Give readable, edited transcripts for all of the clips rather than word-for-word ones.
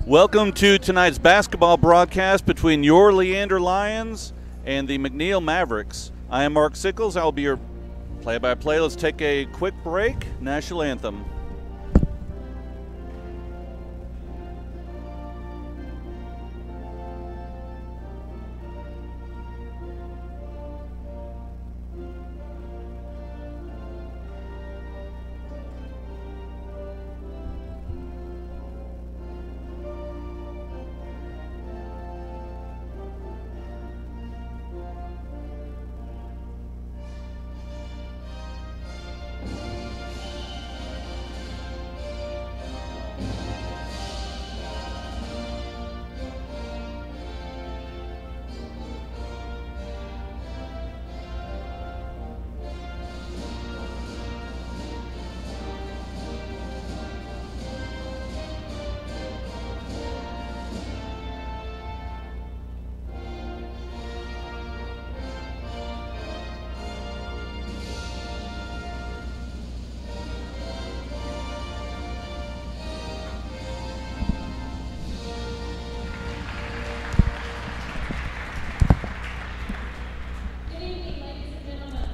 Welcome to tonight's basketball broadcast between your Leander Lions and the McNeil Mavericks. I am Mark Sickles. I'll be your play-by-play. Let's take a quick break. National Anthem.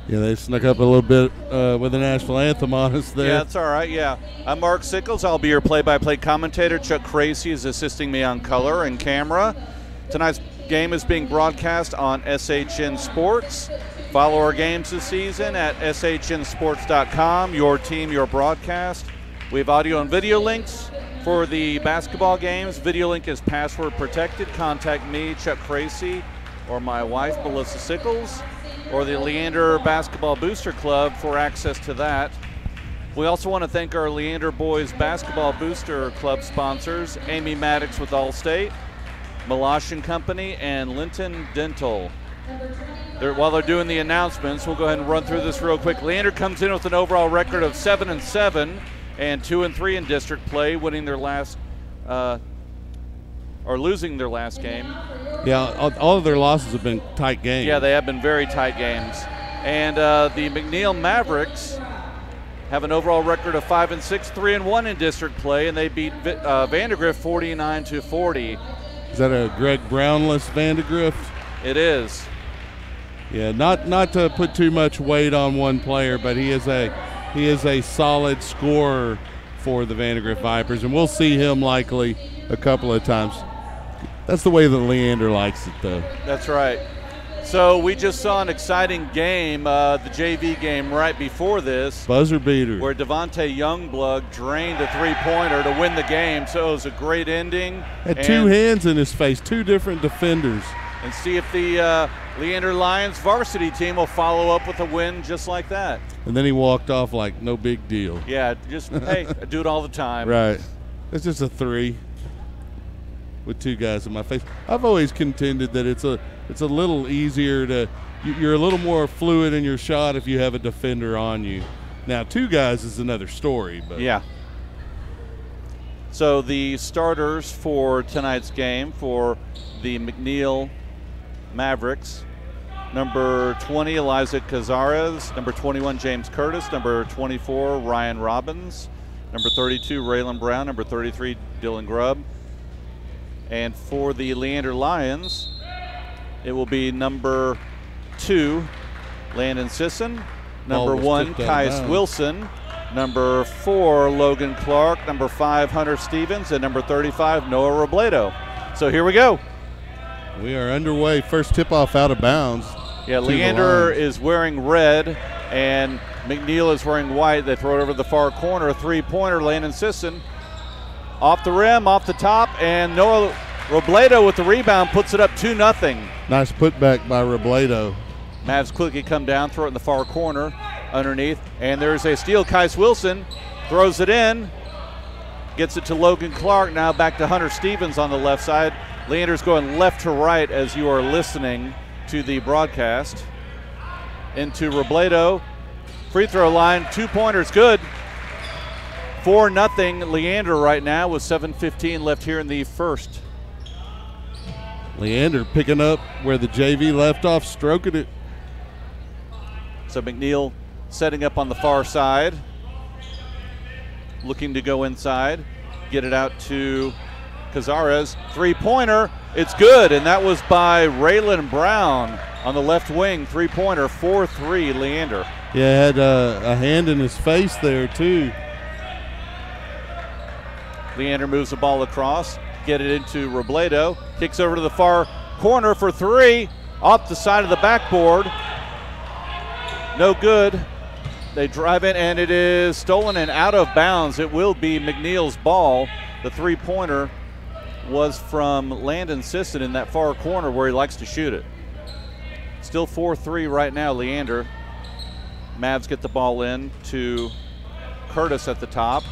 Yeah, they snuck up a little bit with the national anthem on us there. Yeah, that's all right, yeah. I'm Mark Sickles. I'll be your play-by-play commentator. Chuck Kracy is assisting me on color and camera. Tonight's game is being broadcast on SHN Sports. Follow our games this season at shnsports.com. Your team, your broadcast. We have audio and video links for the basketball games. Video link is password protected. Contact me, Chuck Kracy, or my wife, Melissa Sickles, or the Leander Basketball Booster Club for access to that. We also want to thank our Leander Boys Basketball Booster Club sponsors, Amy Maddox with Allstate, Malash & Company, and Linton Dental. While they're doing the announcements, we'll go ahead and run through this real quick. Leander comes in with an overall record of 7-7 and 2-3 in district play, winning their last or losing their last game. Yeah, all of their losses have been tight games. Yeah, they have been very tight games. And the McNeil Mavericks have an overall record of 5-6, 3-1 in district play, and they beat Vandergrift 49-40. Is that a Greg Brownless Vandergrift? It is. Yeah, not to put too much weight on one player, but he is a solid scorer for the Vandergrift Vipers, and we'll see him likely a couple of times. That's the way that Leander likes it, though. That's right. So we just saw an exciting game, the JV game right before this. Buzzer beater. Where Devontae Youngblood drained a three-pointer to win the game. So it was a great ending. Had two hands in his face, two different defenders. And see if the Leander Lions varsity team will follow up with a win just like that. And then he walked off like no big deal. Yeah, just, hey, I do it all the time. Right. It's just a three with two guys in my face. I've always contended that it's a little easier to you're a little more fluid in your shot if you have a defender on you. Now, two guys is another story, but yeah. So the starters for tonight's game for the McNeil Mavericks: number 20 Eliza Cazares, number 21 James Curtis, number 24 Ryan Robbins, number 32 Raylan Brown, number 33 Dylan Grubb. And for the Leander Lions, it will be number 2, Landon Sisson, number 1, Kais Wilson, number 4, Logan Clark, number 5, Hunter Stevens, and number 35, Noah Robledo. So here we go. We are underway. First tip-off out of bounds. Yeah, Leander is wearing red, and McNeil is wearing white. They throw it over the far corner. A three-pointer, Landon Sisson. Off the rim, off the top, and Noah Robledo with the rebound puts it up 2-0. Nice putback by Robledo. Mavs quickly come down, throw it in the far corner underneath, and there's a steal. Kais Wilson throws it in, gets it to Logan Clark. Now back to Hunter Stevens on the left side. Leander's going left to right as you are listening to the broadcast. Into Robledo. Free throw line, 2-pointers, good. 4-0 Leander right now with 7:15 left here in the first. Leander picking up where the JV left off, stroking it. So McNeil setting up on the far side, looking to go inside, get it out to Cazares, three-pointer. It's good, and that was by Raylan Brown on the left wing. Three-pointer, 4-3, Leander. Yeah, had a hand in his face there, too. Leander moves the ball across, get it into Robledo, kicks over to the far corner for three, off the side of the backboard. No good. They drive it, and it is stolen and out of bounds. It will be McNeil's ball. The three-pointer was from Landon Sisson in that far corner where he likes to shoot it. Still 4-3 right now, Leander. Mavs get the ball in to Curtis at the top.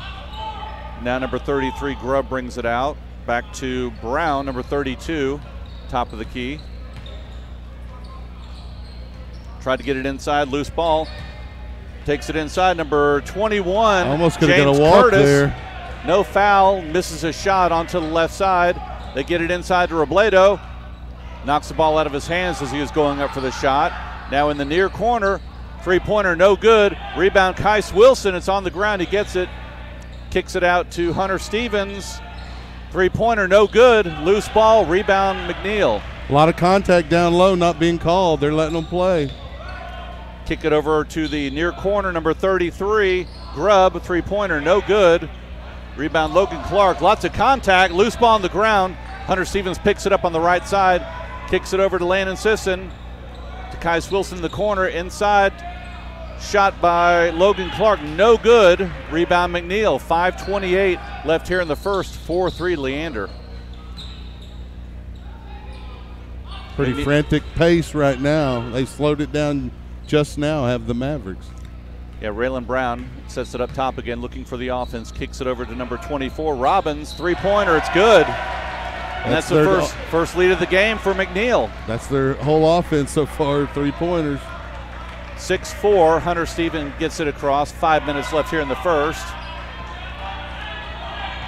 Now number 33, Grubb, brings it out. Back to Brown, number 32, top of the key. Tried to get it inside, loose ball. Takes it inside, number 21, almost could have James got a walk Curtis. there. No foul, misses a shot onto the left side. They get it inside to Robledo. Knocks the ball out of his hands as he was going up for the shot. Now in the near corner, three-pointer, no good. Rebound, Kais Wilson. It's on the ground. He gets it. Kicks it out to Hunter Stevens. Three-pointer, no good. Loose ball, rebound, McNeil. A lot of contact down low not being called. They're letting them play. Kick it over to the near corner, number 33, Grubb. Three-pointer, no good. Rebound, Logan Clark. Lots of contact. Loose ball on the ground. Hunter Stevens picks it up on the right side. Kicks it over to Landon Sisson. To Kais Wilson in the corner. Inside. Shot by Logan Clark. No good. Rebound, McNeil. 5:28 left here in the first. 4-3, Leander. Pretty frantic pace right now. They slowed it down just now, have the Mavericks. Yeah, Raylan Brown sets it up top again, looking for the offense. Kicks it over to number 24, Robbins. Three-pointer, it's good. And that's the first lead of the game for McNeil. That's their whole offense so far, three-pointers. 6-4, Hunter Stevens gets it across. 5 minutes left here in the first.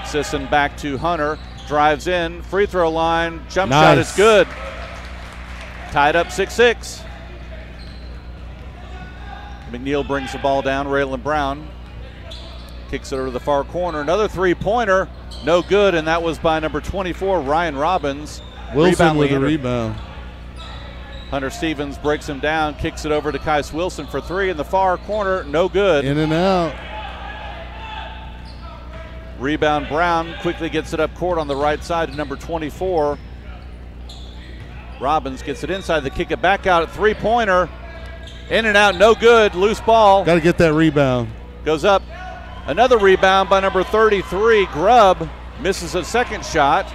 Sisson back to Hunter, drives in, free throw line, jump shot is good. Tied up 6-6. McNeil brings the ball down. Raylan Brown kicks it over to the far corner. Another three-pointer, no good, and that was by number 24, Ryan Robbins. Wilson with a rebound. Hunter Stevens breaks him down, kicks it over to Kais Wilson for three in the far corner, no good. In and out. Rebound, Brown quickly gets it up court on the right side to number 24. Robbins gets it inside, they kick it back out at three-pointer. In and out, no good, loose ball. Got to get that rebound. Goes up. Another rebound by number 33, Grubb. Misses a second shot.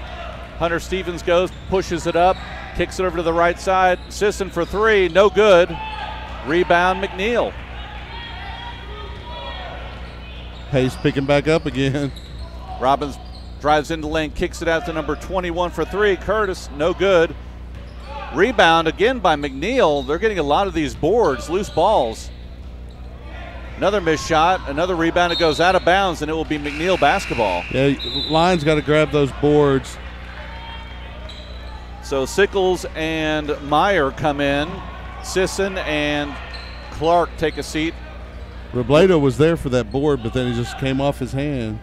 Hunter Stevens goes, pushes it up, kicks it over to the right side. Sisson for three, no good. Rebound, McNeil. Pace picking back up again. Robbins drives into lane, kicks it out to number 21 for three. Curtis, no good. Rebound again by McNeil. They're getting a lot of these boards, loose balls. Another missed shot, another rebound. It goes out of bounds, and it will be McNeil basketball. Yeah, Lions got to grab those boards. So Sickles and Meyer come in. Sisson and Clark take a seat. Robledo was there for that board, but then he just came off his hand.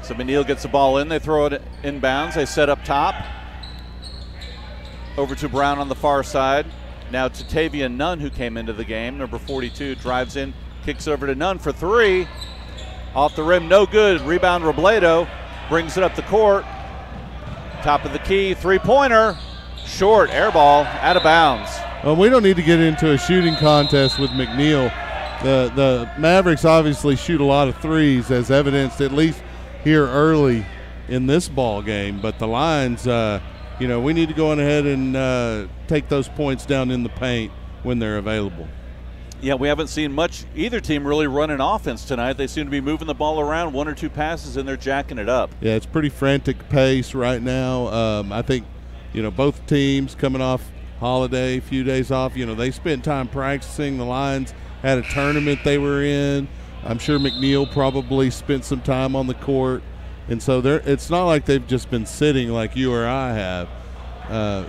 So McNeil gets the ball in. They throw it inbounds. They set up top. Over to Brown on the far side. Now to Tavian Nunn, who came into the game. Number 42 drives in, kicks over to Nunn for three. Off the rim, no good. Rebound, Robledo brings it up the court. Top of the key, three-pointer. Short, air ball, out of bounds. Well, we don't need to get into a shooting contest with McNeil. The Mavericks obviously shoot a lot of threes, as evidenced at least here early in this ball game. But the Lions, we need to go on ahead and take those points down in the paint when they're available. Yeah, we haven't seen much either team really run an offense tonight. They seem to be moving the ball around, one or two passes, and they're jacking it up. Yeah, it's pretty frantic pace right now. I think, both teams coming off holiday, a few days off, they spent time practicing. The Lions had a tournament they were in. I'm sure McNeil probably spent some time on the court. And so it's not like they've just been sitting like you or I have.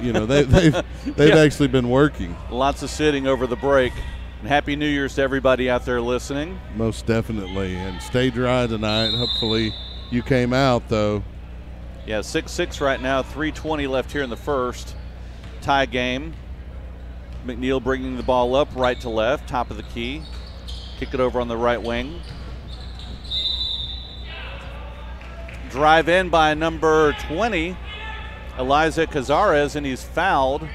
They've actually been working. Lots of sitting over the break. And Happy New Year's to everybody out there listening. Most definitely. And stay dry tonight. Hopefully you came out, though. Yeah, 6-6 right now, 3:20 left here in the first. Tie game. McNeil bringing the ball up right to left, top of the key. Kick it over on the right wing. Drive in by number 20, Eliza Cazares, and he's fouled.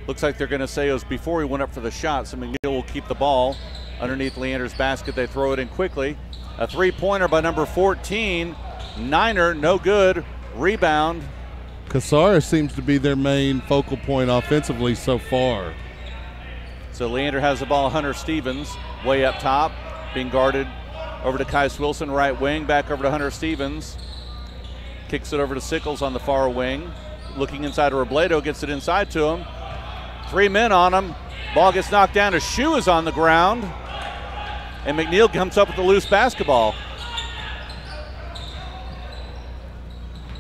Looks like they're going to say it was before he went up for the shot, so McNeil will keep the ball underneath Leander's basket. They throw it in quickly. A three-pointer by number 14, Niner, no good. Rebound. Cazares seems to be their main focal point offensively so far. So Leander has the ball. Hunter Stevens way up top, being guarded over to Kais Wilson, right wing, back over to Hunter Stevens. Kicks it over to Sickles on the far wing. Looking inside to Robledo, gets it inside to him. 3 men on him. Ball gets knocked down. His shoe is on the ground. And McNeil comes up with the loose basketball.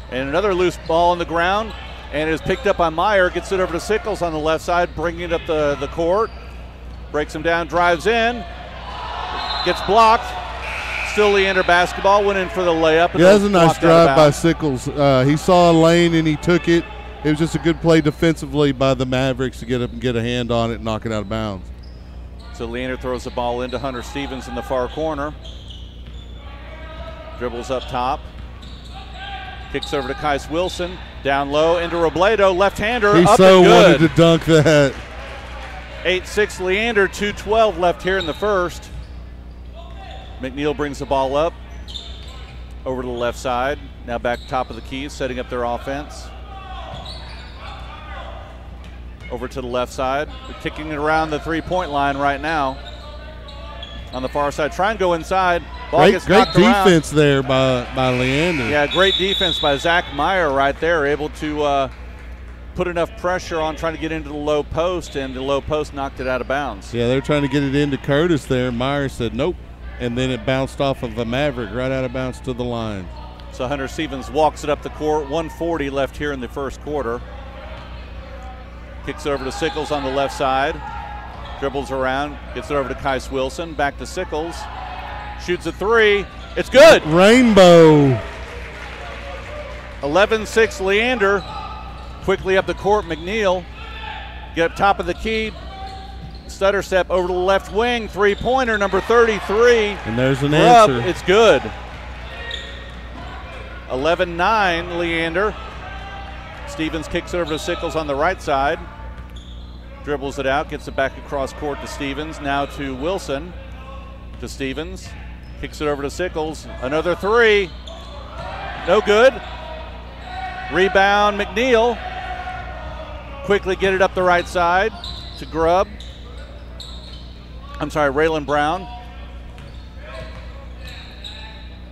And another loose ball on the ground. And it is picked up by Meyer. Gets it over to Sickles on the left side, bringing it up the court. Breaks him down, drives in. Gets blocked. Still Leander basketball. Went in for the layup. Yeah, that was a nice drive by Sickles. He saw a lane and he took it. It was just a good play defensively by the Mavericks to get up and get a hand on it and knock it out of bounds. So Leander throws the ball into Hunter Stevens in the far corner. Dribbles up top. Kicks over to Kais Wilson. Down low into Robledo. Left-hander. He up so and good. wanted to dunk that. 8-6 Leander. 2:12 left here in the first. McNeil brings the ball up over to the left side. Now back top of the key, setting up their offense. Over to the left side. They're kicking it around the three-point line right now. On the far side, try and go inside. Ball gets knocked around. Great defense there by Leander. Yeah, great defense by Zach Meyer right there, able to put enough pressure on trying to get into the low post, and the low post knocked it out of bounds. Yeah, they're trying to get it into Curtis there. Meyer said nope, and then it bounced off of a Maverick right out of bounds to the line. So Hunter Stevens walks it up the court. 1:40 left here in the first quarter. Kicks it over to Sickles on the left side. Dribbles around, gets it over to Kais Wilson. Back to Sickles. Shoots a three. It's good. Rainbow. 11-6 Leander. Quickly up the court, McNeil. Get up top of the key. Stutter step over to the left wing. Three-pointer, number 33. And there's an answer. It's good. 11-9 Leander. Stevens kicks it over to Sickles on the right side. Dribbles it out, gets it back across court to Stevens. Now to Wilson. To Stevens. Kicks it over to Sickles. Another three. No good. Rebound, McNeil. Quickly get it up the right side to Grubb. Raylan Brown.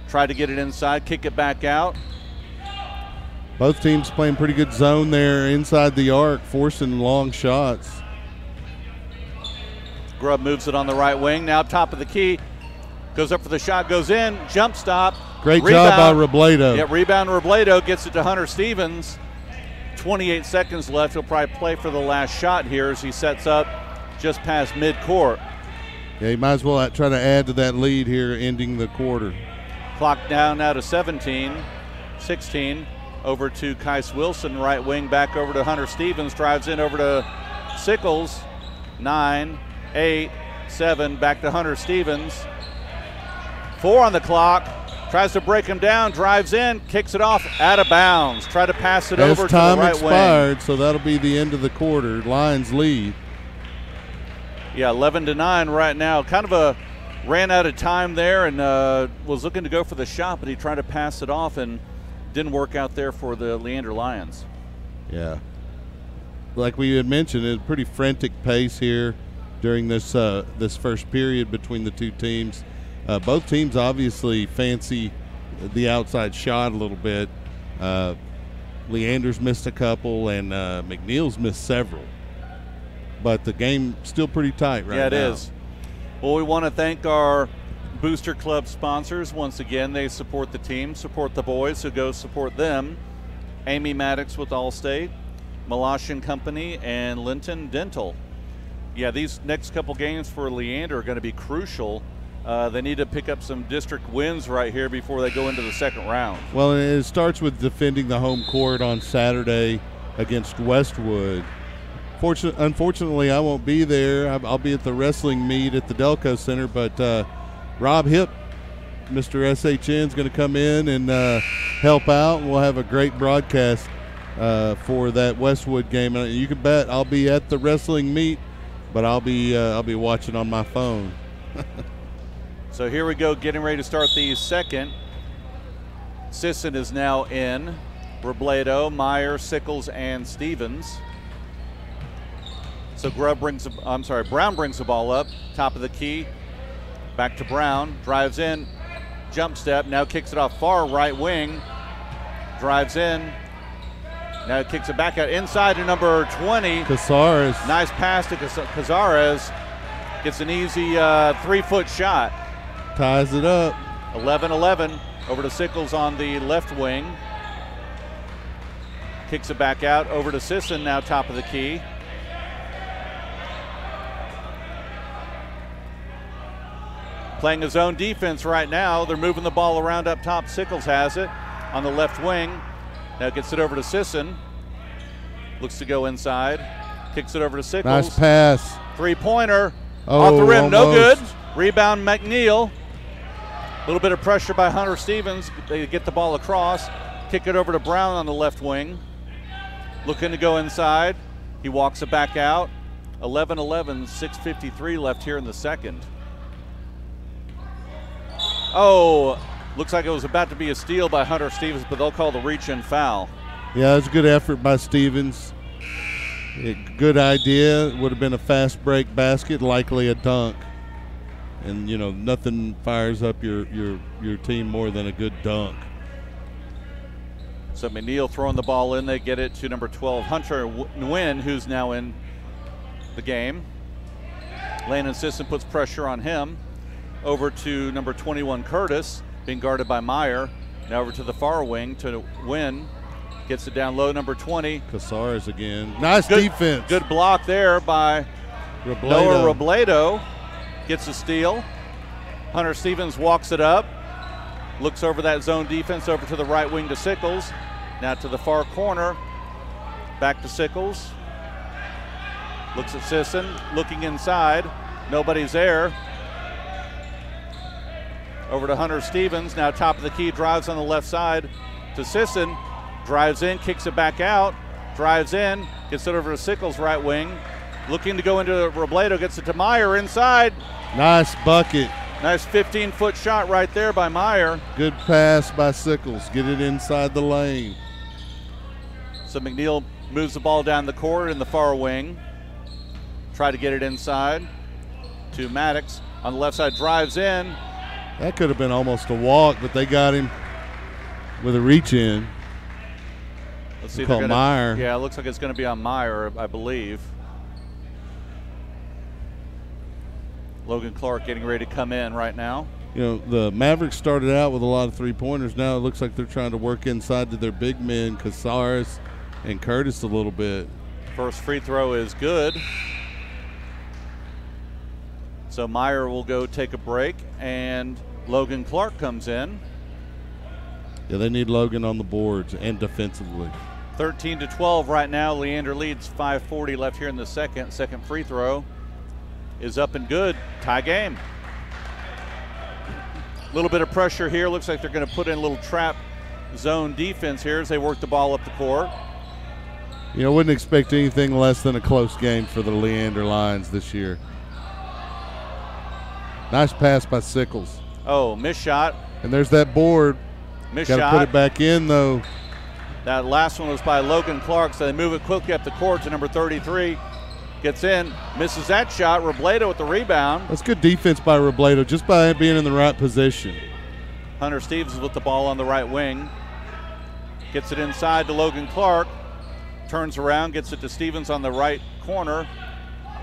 Tried to get it inside, kick it back out. Both teams playing pretty good zone there inside the arc, forcing long shots. Grubb moves it on the right wing. Now top of the key. Goes up for the shot, goes in, jump stop. Great job by Robledo. Yeah, rebound Robledo, gets it to Hunter Stevens. 28 seconds left. He'll probably play for the last shot here as he sets up just past midcourt. Yeah, he might as well try to add to that lead here, ending the quarter. Clock down now to 17, 16. Over to Kais Wilson, right wing, back over to Hunter Stevens. Drives in over to Sickles. 9, 8, 7, back to Hunter Stevens. 4 on the clock. Tries to break him down, drives in, kicks it off, out of bounds. Try to pass it over to the right wing. As time expired, so that'll be the end of the quarter. Lions lead. Yeah, 11-9 right now. Kind of ran out of time there and was looking to go for the shot, but he tried to pass it off and didn't work out there for the Leander Lions. Yeah. Like we had mentioned, it's a pretty frantic pace here during this first period between the two teams. Both teams obviously fancy the outside shot a little bit. Leander's missed a couple, and McNeil's missed several. But the game still pretty tight right now. Yeah, it is. Well, we want to thank our Booster Club sponsors. Once again, they support the team, support the boys, so go support them. Amy Maddox with Allstate, Malash & Company, and Linton Dental. Yeah, these next couple games for Leander are going to be crucial They need to pick up some district wins right here before they go into the second round. Well, it starts with defending the home court on Saturday against Westwood. Unfortunately, I won't be there. I'll be at the wrestling meet at the Delco Center, but Rob Hipp, Mr. SHN, is going to come in and help out, and we'll have a great broadcast for that Westwood game. And you can bet I'll be at the wrestling meet, but I'll be watching on my phone. So here we go, getting ready to start the second. Sisson is now in. Robledo, Meyer, Sickles, and Stevens. So Brown brings the ball up, top of the key. Back to Brown, drives in, jump step, now kicks it off far right wing. Drives in, now kicks it back out inside to number 20. Casares. Nice pass to Casares. Gets an easy 3-foot shot. Ties it up. 11-11. Over to Sickles on the left wing. Kicks it back out over to Sisson, now top of the key. Playing his own defense right now. They're moving the ball around up top. Sickles has it on the left wing. Now gets it over to Sisson. Looks to go inside. Kicks it over to Sickles. Nice pass. Three-pointer. Oh, off the rim, almost. no good. Rebound McNeil. A little bit of pressure by Hunter Stevens. They get the ball across. Kick it over to Brown on the left wing. Looking to go inside. He walks it back out. 11-11, 6:53 left here in the second. Oh, looks like it was about to be a steal by Hunter Stevens, but they'll call the reach-in foul. Yeah, it was a good effort by Stevens. Good idea. It would have been a fast break basket, likely a dunk. And, you know, nothing fires up your team more than a good dunk. So McNeil throwing the ball in. They get it to number 12, Hunter Nguyen, who's now in the game. Landon Sisson puts pressure on him. Over to number 21, Curtis, being guarded by Meyer. Now over to the far wing to Nguyen. Gets it down low, number 20. Casares again. Nice defense. Good block there by Noah Robledo. Gets a steal. Hunter Stevens walks it up. Looks over that zone defense over to the right wing to Sickles. Now to the far corner. Back to Sickles. Looks at Sisson. Looking inside. Nobody's there. Over to Hunter Stevens. Now top of the key. Drives on the left side to Sisson. Drives in. Kicks it back out. Drives in. Gets it over to Sickles right wing. Looking to go into Robledo. Gets it to Meyer inside. Nice bucket. Nice 15-foot shot right there by Meyer. Good pass by Sickles. Get it inside the lane. So McNeil moves the ball down the court in the far wing. Try to get it inside to Maddox. On the left side, drives in. That could have been almost a walk, but they got him with a reach in. Let's see. Call Meyer. Yeah, it looks like it's going to be on Meyer, I believe. Logan Clark getting ready to come in right now. You know, the Mavericks started out with a lot of three-pointers. Now it looks like they're trying to work inside to their big men, Casares and Curtis, a little bit. First free throw is good. So Meyer will go take a break, and Logan Clark comes in. Yeah, they need Logan on the boards and defensively. 13-12 right now. Leander leads. 5:40 left here in the second. Second free throw is up and good. Tie game. A little bit of pressure here. Looks like they're going to put in a little trap zone defense here as they work the ball up the court. You know, wouldn't expect anything less than a close game for the Leander Lions this year. Nice pass by Sickles. Oh, missed shot. And there's that board. Missed shot. Got to put it back in, though. That last one was by Logan Clark, so they move it quickly up the court to number 33. Gets in, misses that shot. Robledo with the rebound. That's good defense by Robledo, just by being in the right position. Hunter Stevens with the ball on the right wing. Gets it inside to Logan Clark. Turns around, gets it to Stevens on the right corner.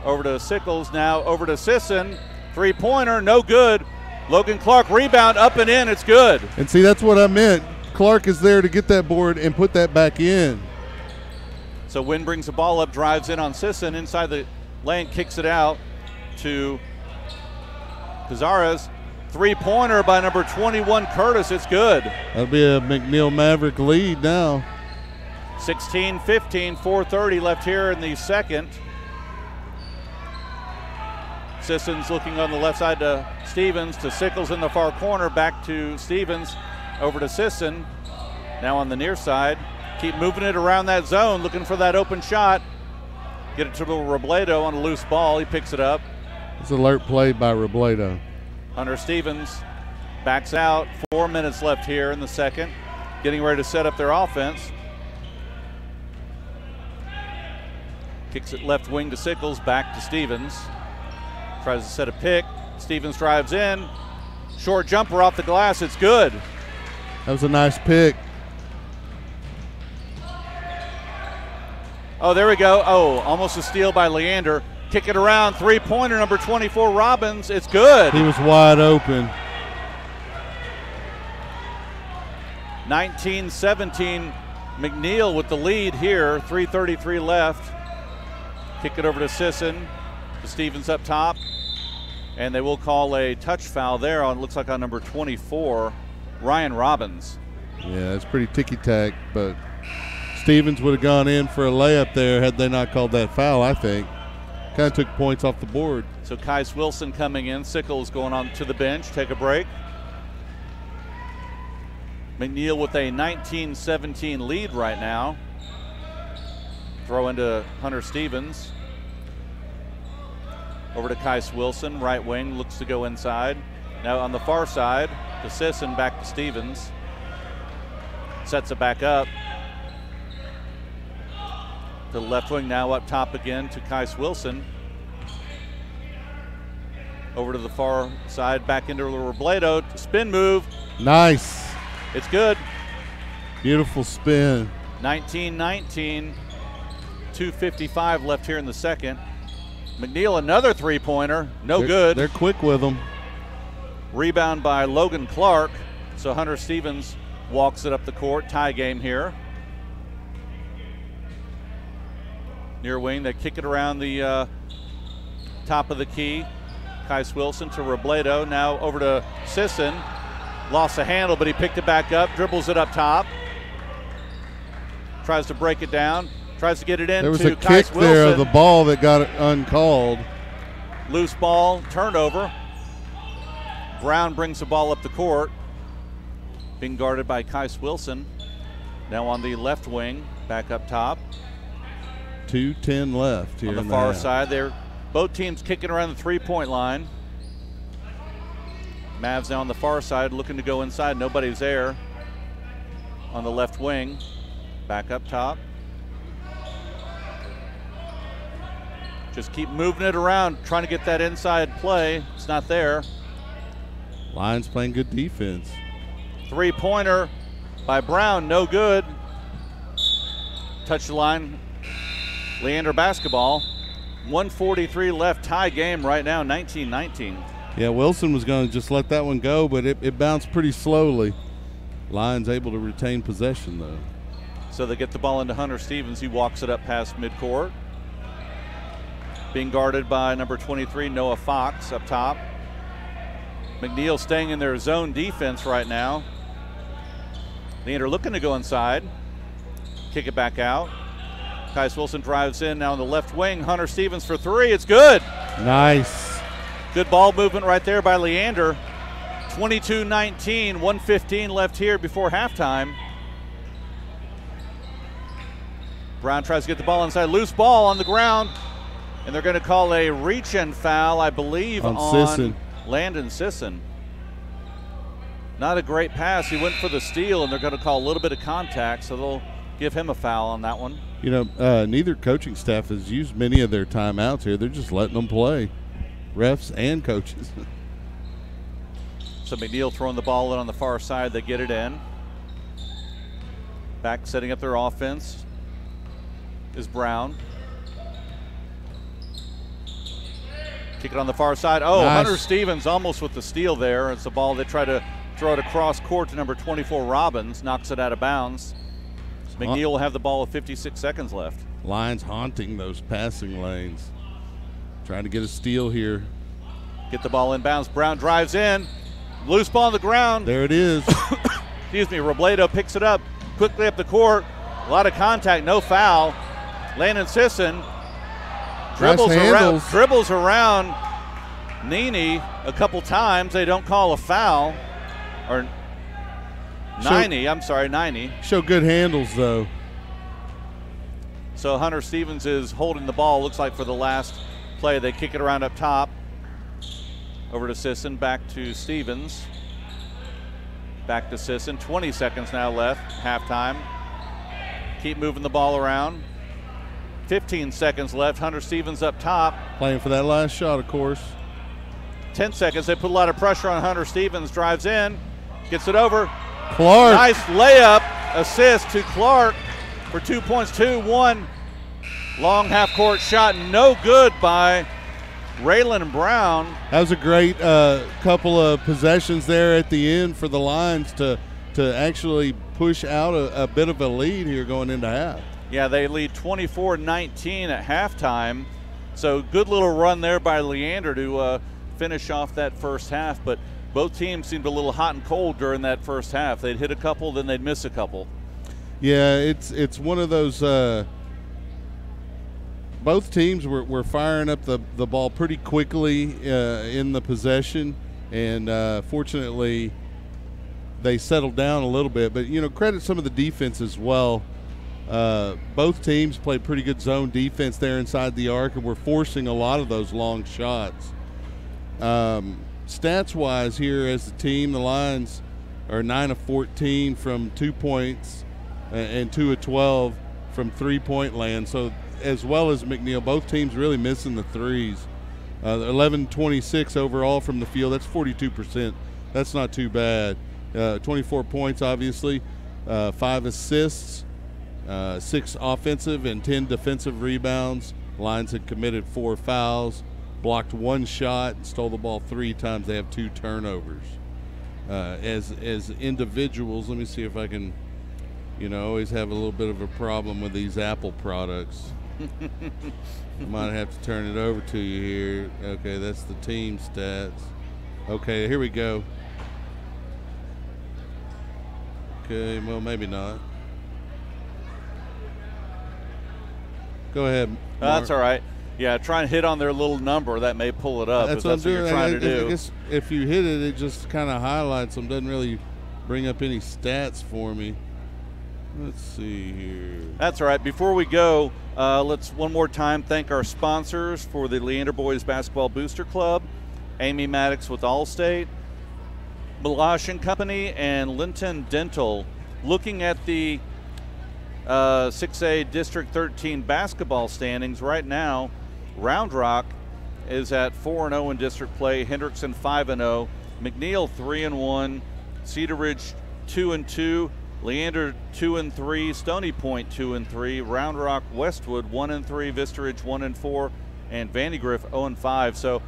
Over to Sickles, now over to Sisson. Three-pointer, no good. Logan Clark rebound, up and in, it's good. And see, that's what I meant. Clark is there to get that board and put that back in. So Wynn brings the ball up, drives in on Sisson, inside the lane, kicks it out to Casares. Three-pointer by number 21, Curtis. It's good. That'll be a McNeil Maverick lead now. 16-15, 4:30 left here in the second. Sisson's looking on the left side to Stevens, to Sickles in the far corner, back to Stevens, over to Sisson. Now on the near side. Keep moving it around that zone, looking for that open shot. Get it to Robledo on a loose ball. He picks it up. It's an alert play by Robledo. Hunter Stevens backs out. 4 minutes left here in the second. Getting ready to set up their offense. Kicks it left wing to Sickles, back to Stevens. Tries to set a pick. Stevens drives in. Short jumper off the glass. It's good. That was a nice pick. Oh, there we go. Oh, almost a steal by Leander. Kick it around. Three-pointer, number 24, Robbins. It's good. He was wide open. 19-17, McNeil with the lead here. 3:33 left. Kick it over to Sisson. To Stevens up top. And they will call a touch foul there on, looks like on number 24, Ryan Robbins. Yeah, it's pretty ticky-tack, but Stevens would have gone in for a layup there had they not called that foul, I think. Kind of took points off the board. So Kais Wilson coming in. Sickles going on to the bench. Take a break. McNeil with a 19-17 lead right now. Throw into Hunter Stevens. Over to Kais Wilson, right wing, looks to go inside. Now on the far side, to Sisson, back to Stevens. Sets it back up. To the left wing, now up top again to Kais Wilson. Over to the far side, back into Robledo. Spin move. Nice. It's good. Beautiful spin. 19-19, 2:55 left here in the second. McNeil, another three-pointer, good. They're quick with them. Rebound by Logan Clark. So Hunter Stevens walks it up the court. Tie game here. Near wing, they kick it around the top of the key. Kais Wilson to Robledo. Now over to Sisson. Lost the handle, but he picked it back up. Dribbles it up top. Tries to break it down. Tries to get it in. There was to a Kais kick Wilson. there of the ball that got uncalled. Loose ball, turnover. Brown brings the ball up the court. Being guarded by Kais Wilson. Now on the left wing, back up top. 2:10 left here. On the far side, they're both teams kicking around the three-point line. Mavs now on the far side, looking to go inside. Nobody's there. On the left wing, back up top. Just keep moving it around, trying to get that inside play. It's not there. Lions playing good defense. Three-pointer by Brown, no good. Touch the line. Leander basketball. 1:43 left, tie game right now, 19-19. Yeah, Wilson was going to just let that one go, but it bounced pretty slowly. Lions able to retain possession, though. So they get the ball into Hunter Stevens. He walks it up past midcourt. Being guarded by number 23, Noah Fox, up top. McNeil staying in their zone defense right now. Leander looking to go inside. Kick it back out. Kais Wilson drives in now on the left wing. Hunter Stevens for three. It's good. Nice. Good ball movement right there by Leander. 22-19, 1:15 left here before halftime. Brown tries to get the ball inside. Loose ball on the ground. And they're going to call a reach-in foul, I believe, on Sisson. Landon Sisson. Not a great pass. He went for the steal, and they're going to call a little bit of contact, so they'll give him a foul on that one. You know, neither coaching staff has used many of their timeouts here. They're just letting them play, refs and coaches. So McNeil throwing the ball in on the far side. They get it in. Back setting up their offense is Brown. Kick it on the far side. Oh, nice. Hunter Stevens almost with the steal there. It's a ball they try to throw it across court to number 24, Robbins. Knocks it out of bounds. McNeil will have the ball with 56 seconds left. Lions haunting those passing lanes. Trying to get a steal here. Get the ball in bounds. Brown drives in. Loose ball on the ground. There it is. Excuse me. Robledo picks it up quickly up the court. A lot of contact, no foul. Landon Sisson dribbles around Nini a couple times. They don't call a foul. Or 90. Show good handles, though. So Hunter Stevens is holding the ball, looks like, for the last play. They kick it around up top. Over to Sisson, back to Stevens. Back to Sisson. 20 seconds now left, halftime. Keep moving the ball around. 15 seconds left. Hunter Stevens up top. Playing for that last shot, of course. 10 seconds. They put a lot of pressure on Hunter Stevens. Drives in. Gets it over. Clark. Nice layup. Assist to Clark for 2 points. 2-1. Long half-court shot. No good by Raylan Brown. That was a great couple of possessions there at the end for the Lions to actually push out a bit of a lead here going into half. Yeah, they lead 24-19 at halftime. So good little run there by Leander to finish off that first half. But both teams seemed a little hot and cold during that first half. They'd hit a couple, then they'd miss a couple. Yeah, it's one of those both teams were firing up the ball pretty quickly in the possession. And fortunately, they settled down a little bit. But, credit some of the defense as well. Both teams played pretty good zone defense there inside the arc, and we're forcing a lot of those long shots. Stats-wise here as a team, the Lions are 9 of 14 from 2 points and 2 of 12 from three-point land. So as well as McNeil, both teams really missing the threes. 11-26 overall from the field. That's 42%. That's not too bad. 24 points, obviously. 5 assists. 6 offensive and 10 defensive rebounds. Lions had committed 4 fouls, blocked 1 shot, stole the ball 3 times. They have 2 turnovers. As individuals, let me see if I can, always have a little bit of a problem with these Apple products. I might have to turn it over to you here. Okay, that's the team stats. Okay, here we go. Okay, well, maybe not. Go ahead. That's all right. Yeah, try and hit on their little number. That may pull it up. That's what I'm doing. You're trying to do. I guess if you hit it, it just kind of highlights them. Doesn't really bring up any stats for me. Let's see here. That's all right. Before we go, let's one more time thank our sponsors for the Leander Boys Basketball Booster Club, Amy Maddox with Allstate, Balash and Company, and Linton Dental. Looking at the 6A District 13 basketball standings right now, Round Rock is at 4-0 in district play, Hendrickson 5-0, McNeil 3-1, Cedar Ridge 2-2, Leander 2-3, Stony Point 2-3, Round Rock Westwood 1-3, Vista Ridge 1-4, and Vandegrift 0-5. So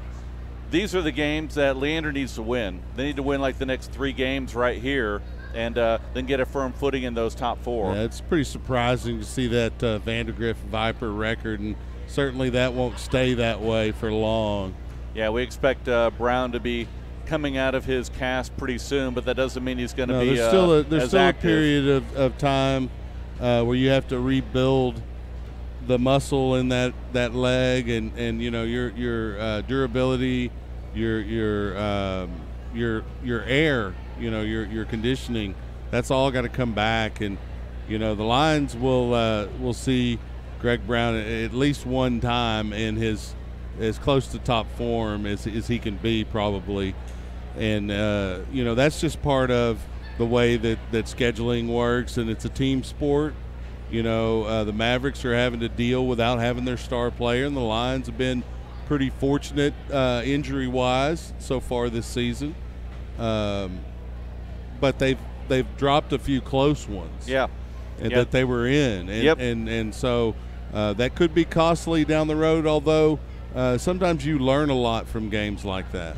these are the games that Leander needs to win. They need to win like the next 3 games right here, and then get a firm footing in those top 4. Yeah, it's pretty surprising to see that Vandegrift Viper record, and certainly that won't stay that way for long. Yeah, we expect Brown to be coming out of his cast pretty soon, but that doesn't mean he's going to be there's still a period of time where you have to rebuild the muscle in that leg, and your durability, your air, your conditioning. That's all got to come back, and the Lions will see Greg Brown at least one time in his as close to top form as he can be probably. And, that's just part of the way that scheduling works, and it's a team sport. The Mavericks are having to deal without having their star player, and the Lions have been pretty fortunate injury-wise so far this season. But they've dropped a few close ones. Yeah. That they were in. And so that could be costly down the road, although sometimes you learn a lot from games like that.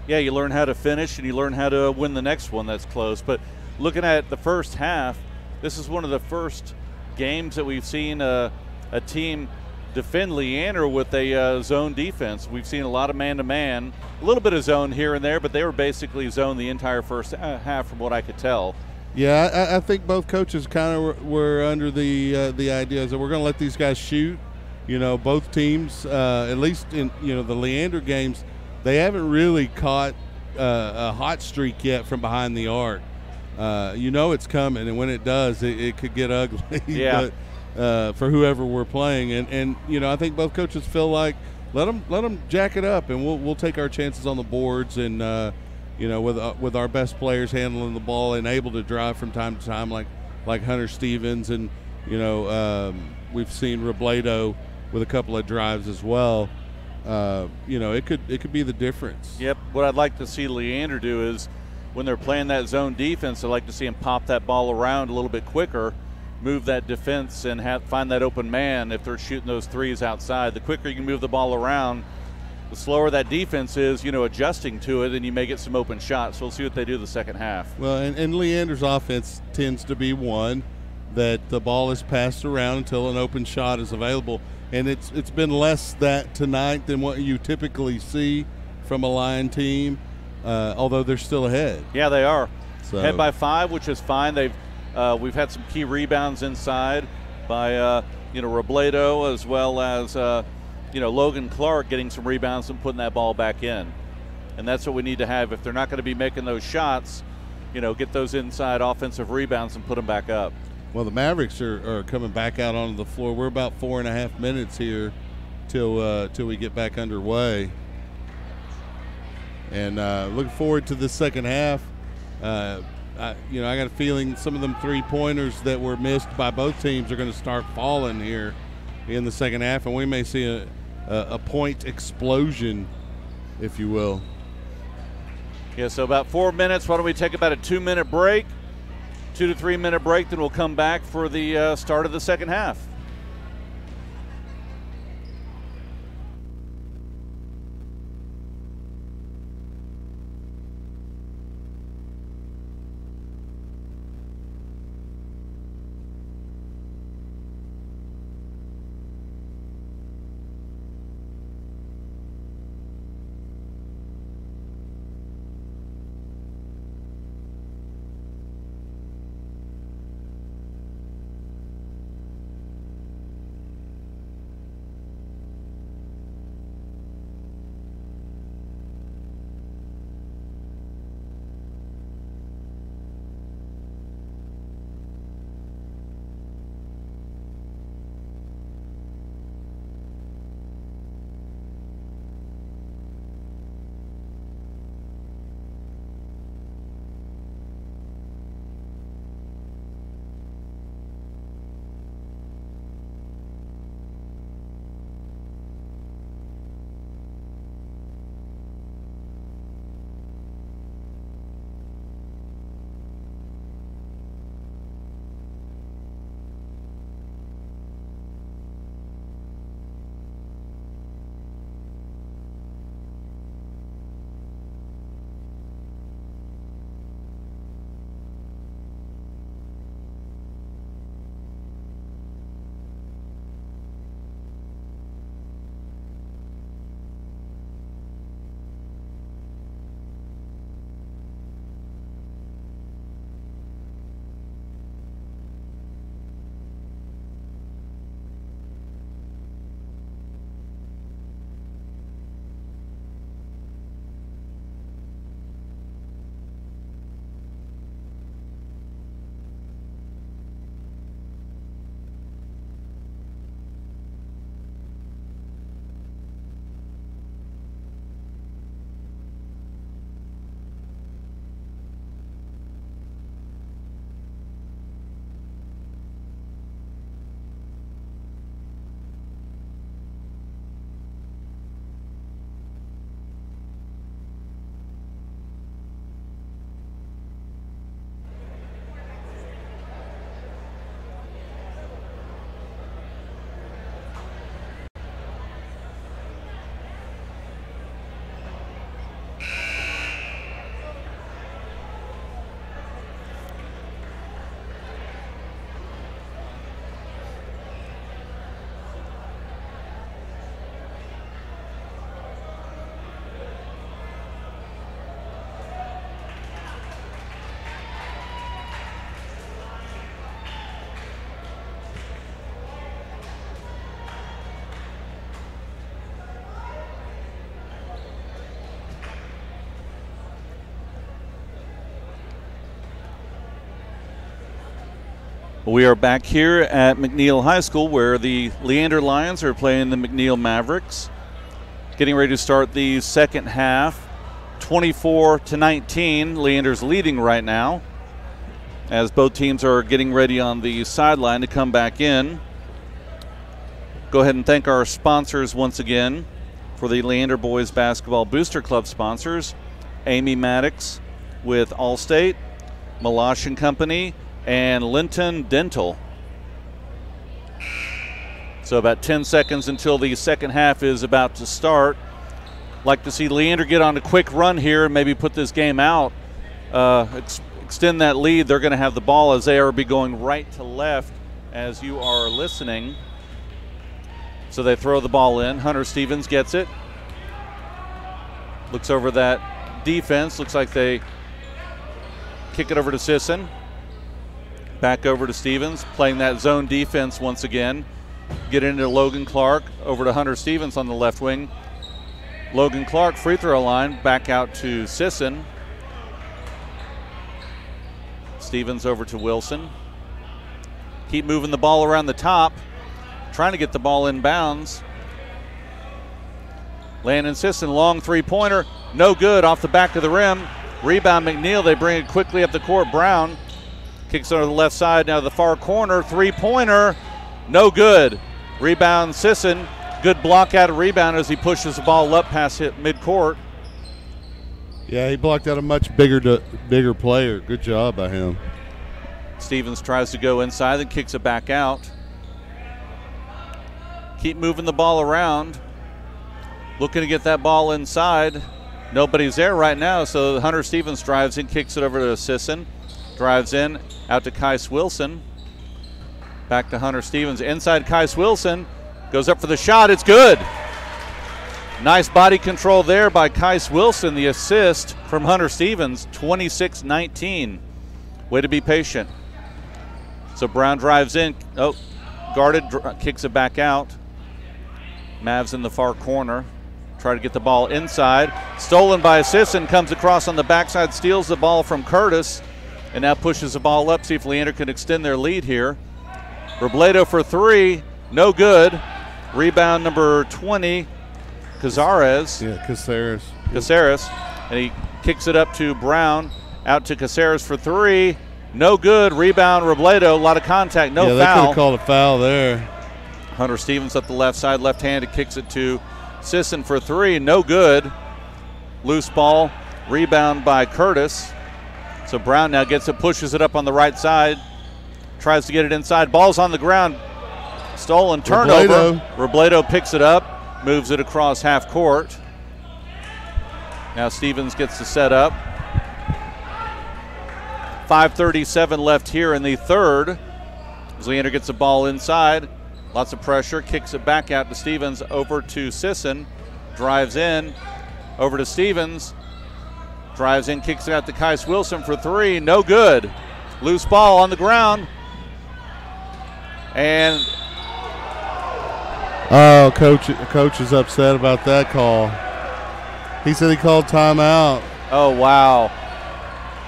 Yeah, you learn how to finish, and you learn how to win the next one that's close. But looking at the first half, this is one of the first games that we've seen a team defend Leander with a zone defense. We've seen a lot of man-to-man, a little bit of zone here and there, but they were basically zone the entire first half from what I could tell. Yeah, I think both coaches kind of were under the idea that we're going to let these guys shoot. You know, both teams, at least in the Leander games, they haven't really caught a hot streak yet from behind the arc. It's coming, and when it does, it could get ugly. Yeah. But, for whoever we're playing, and I think both coaches feel like let them jack it up, and we'll take our chances on the boards, and with our best players handling the ball and able to drive from time to time, like Hunter Stevens, and we've seen Robledo with a couple of drives as well. It could be the difference. Yep. What I'd like to see Leander do is when they're playing that zone defense, I'd like to see him pop that ball around a little bit quicker, move that defense, and find that open man if they're shooting those threes outside. The quicker you can move the ball around, the slower that defense is, adjusting to it, and you may get some open shots. So we'll see what they do the second half. Well, and Leander's offense tends to be one that the ball is passed around until an open shot is available. And it's been less that tonight than what you typically see from a Lion team, although they're still ahead. Yeah, they are. So. Ahead by 5, which is fine. We've had some key rebounds inside by Robledo, as well as Logan Clark getting some rebounds and putting that ball back in. And that's what we need to have. If they're not going to be making those shots, get those inside offensive rebounds and put them back up. Well, the Mavericks are coming back out onto the floor. We're about 4.5 minutes here till we get back underway. And looking forward to the second half. I got a feeling some of them three-pointers that were missed by both teams are going to start falling here in the second half, and we may see a point explosion, if you will. Yeah, so about 4 minutes. Why don't we take about a 2-minute break? 2 to 3 minute break, then we'll come back for the start of the second half. We are back here at McNeil High School where the Leander Lions are playing the McNeil Mavericks. Getting ready to start the second half. 24-19. Leander's leading right now as both teams are getting ready on the sideline to come back in. Go ahead and thank our sponsors once again for the Leander Boys Basketball Booster Club sponsors. Amy Maddox with Allstate, Malash & Company, and Linton Dental. So about 10 seconds until the second half is about to start. Like to see Leander get on a quick run here and maybe put this game out, extend that lead. They're going to have the ball as they are be going right to left as you are listening. So they throw the ball in. Hunter Stevens gets it. Looks over that defense. Looks like they kick it over to Sisson. Back over to Stevens, playing that zone defense once again. Get into Logan Clark, over to Hunter Stevens on the left wing. Logan Clark, free throw line, back out to Sisson. Stevens over to Wilson. Keep moving the ball around the top, trying to get the ball in bounds. Landon Sisson, long three-pointer, no good, off the back of the rim. Rebound McNeil, they bring it quickly up the court. Brown kicks over the left side, now to the far corner, three-pointer, no good. Rebound Sisson, good block out of rebound as he pushes the ball up past hit midcourt. Yeah, he blocked out a much bigger player. Good job by him. Stevens tries to go inside and kicks it back out. Keep moving the ball around. Looking to get that ball inside. Nobody's there right now, so Hunter Stevens drives in, kicks it over to Sisson. Drives in, out to Kais Wilson. Back to Hunter Stevens. Inside Kais Wilson. Goes up for the shot. It's good. Nice body control there by Kais Wilson. The assist from Hunter Stevens. 26-19. Way to be patient. So Brown drives in. Oh, guarded. Kicks it back out. Mavs in the far corner. Try to get the ball inside. Stolen by Sisson. Comes across on the backside. Steals the ball from Curtis. And now pushes the ball up. See if Leander can extend their lead here. Robledo for three. No good. Rebound number 20. Cazares. Yeah, Caceres. Caceres. And he kicks it up to Brown. Out to Caceres for three. No good. Rebound Robledo. A lot of contact. No foul. Yeah, they could have called a foul there. Hunter Stevens up the left side. Left-handed kicks it to Sisson for three. No good. Loose ball. Rebound by Curtis. So Brown now gets it, pushes it up on the right side. Tries to get it inside. Ball's on the ground. Stolen turnover. Robledo picks it up, moves it across half court. Now Stevens gets the set up. 5:37 left here in the third. As Leander gets the ball inside. Lots of pressure. Kicks it back out to Stevens. Over to Sisson. Drives in. Over to Stevens. Drives in, kicks it out to Kais Wilson for three. No good. Loose ball on the ground. And oh, coach is upset about that call. He said he called timeout. Oh, wow.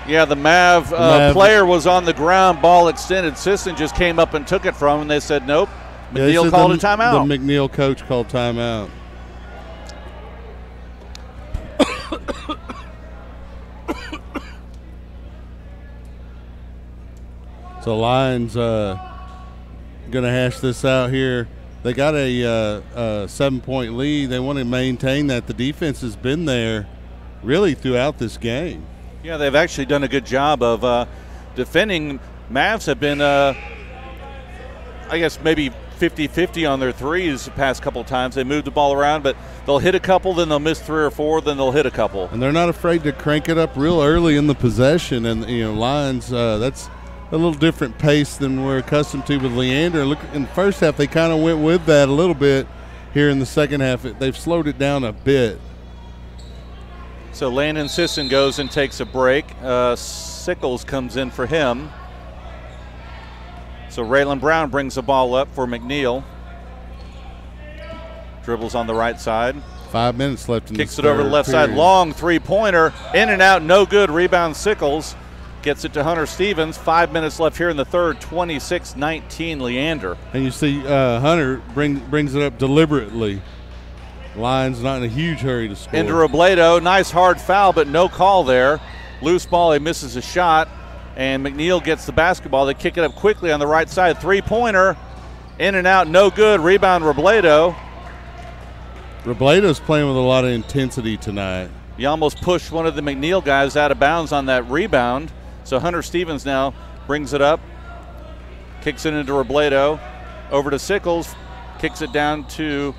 Yeah, the Mav player was on the ground, ball extended. Sisson just came up and took it from him, and they said nope. McNeil called a timeout. The McNeil coach called timeout. So Lions going to hash this out here. They got a 7-point lead. They want to maintain that. The defense has been there really throughout this game. Yeah, they've actually done a good job of defending. Mavs have been, I guess, maybe 50-50 on their threes the past couple of times. They moved the ball around, but they'll hit a couple, then they'll miss three or four, then they'll hit a couple. And they're not afraid to crank it up real early in the possession. And, Lions, that's a little different pace than we're accustomed to with Leander. Look, in the first half, they kind of went with that a little bit. Here in the second half, they've slowed it down a bit. So Landon Sisson goes and takes a break. Sickles comes in for him. So Raylan Brown brings the ball up for McNeil. Dribbles on the right side. 5 minutes left in Kicks it over the left side. Long three-pointer. In and out, no good. Rebound Sickles. gets it to Hunter Stevens. 5 minutes left here in the third. 26-19 Leander. And you see Hunter brings it up deliberately. Lions not in a huge hurry to score. Into Robledo. Nice hard foul, but no call there. Loose ball. He misses a shot. And McNeil gets the basketball. They kick it up quickly on the right side. Three-pointer. In and out. No good. Rebound Robledo. Robledo's playing with a lot of intensity tonight. He almost pushed one of the McNeil guys out of bounds on that rebound. So Hunter Stevens now brings it up. Kicks it into Robledo. Over to Sickles. Kicks it down to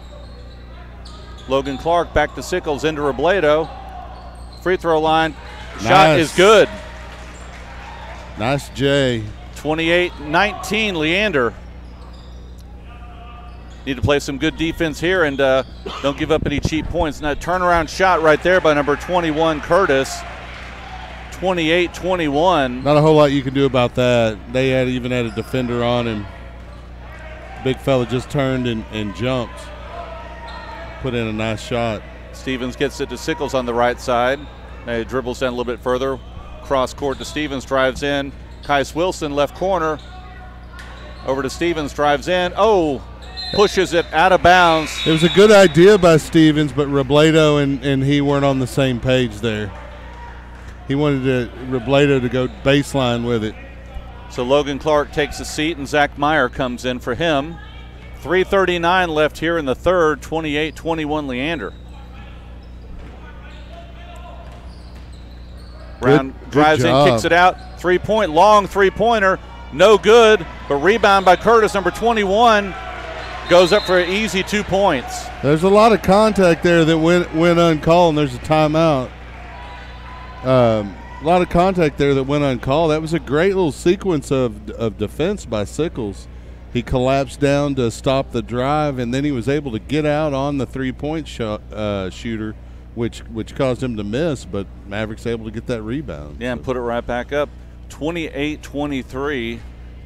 Logan Clark. Back to Sickles. Into Robledo. Free throw line. Shot is good. Nice J. 28-19 Leander. Need to play some good defense here and don't give up any cheap points. And that turnaround shot right there by number 21, Curtis. 28-21. Not a whole lot you can do about that. They even had a defender on him. Big fella just turned and jumped. Put in a nice shot. Stevens gets it to Sickles on the right side. He dribbles down a little bit further. Cross court to Stevens, drives in. Kais Wilson, left corner. Over to Stevens, drives in. Oh! Pushes it out of bounds. It was a good idea by Stevens, but Robledo and he weren't on the same page there. He wanted Robledo to go baseline with it. So Logan Clark takes a seat, and Zach Meyer comes in for him. 3:39 left here in the third, 28-21 Leander. Brown drives in, kicks it out. Long three-pointer. No good, but rebound by Curtis, number 21. Goes up for an easy 2 points. There's a lot of contact there that went uncalled, and there's a timeout. A lot of contact there that went uncalled. That was a great little sequence of defense by Sickles. He collapsed down to stop the drive, and then he was able to get out on the three-point shooter, which caused him to miss, but Mavericks able to get that rebound. Yeah, and put it right back up. 28-23.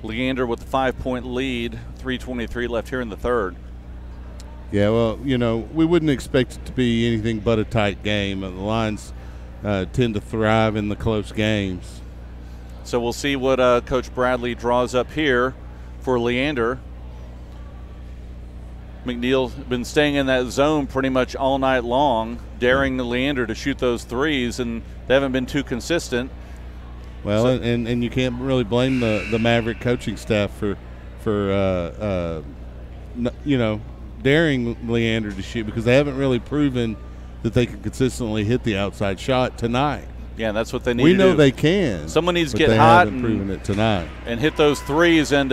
Leander with the 5-point lead, 3:23 left here in the third. Yeah, well, we wouldn't expect it to be anything but a tight game. The Lions tend to thrive in the close games. So we'll see what Coach Bradley draws up here for Leander. McNeil been staying in that zone pretty much all night long, daring Leander to shoot those threes, and they haven't been too consistent. Well, and you can't really blame the Maverick coaching staff for daring Leander to shoot, because they haven't really proven that they can consistently hit the outside shot tonight. Yeah, that's what they need to do. We know they can. Someone needs to get hot and proven it tonight and hit those threes and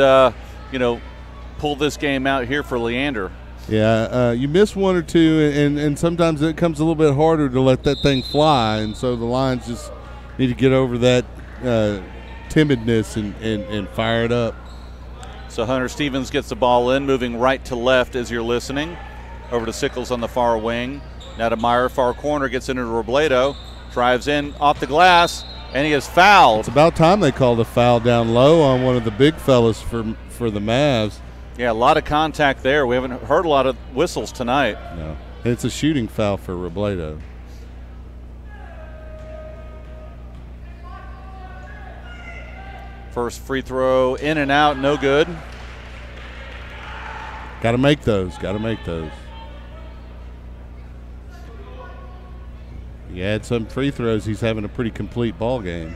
pull this game out here for Leander. Yeah, you miss one or two, and sometimes it comes a little bit harder to let that thing fly, and so the Lions just need to get over that timidness and fire it up. So Hunter Stevens gets the ball in, moving right to left as you're listening. Over to Sickles on the far wing. Now to Meyer, far corner, gets into Robledo. Drives in off the glass, and he is fouled. It's about time they called a foul down low on one of the big fellas for the Mavs. Yeah, a lot of contact there. We haven't heard a lot of whistles tonight. No, it's a shooting foul for Robledo. First free throw in and out, no good. Got to make those. He had some free throws. He's having a pretty complete ball game.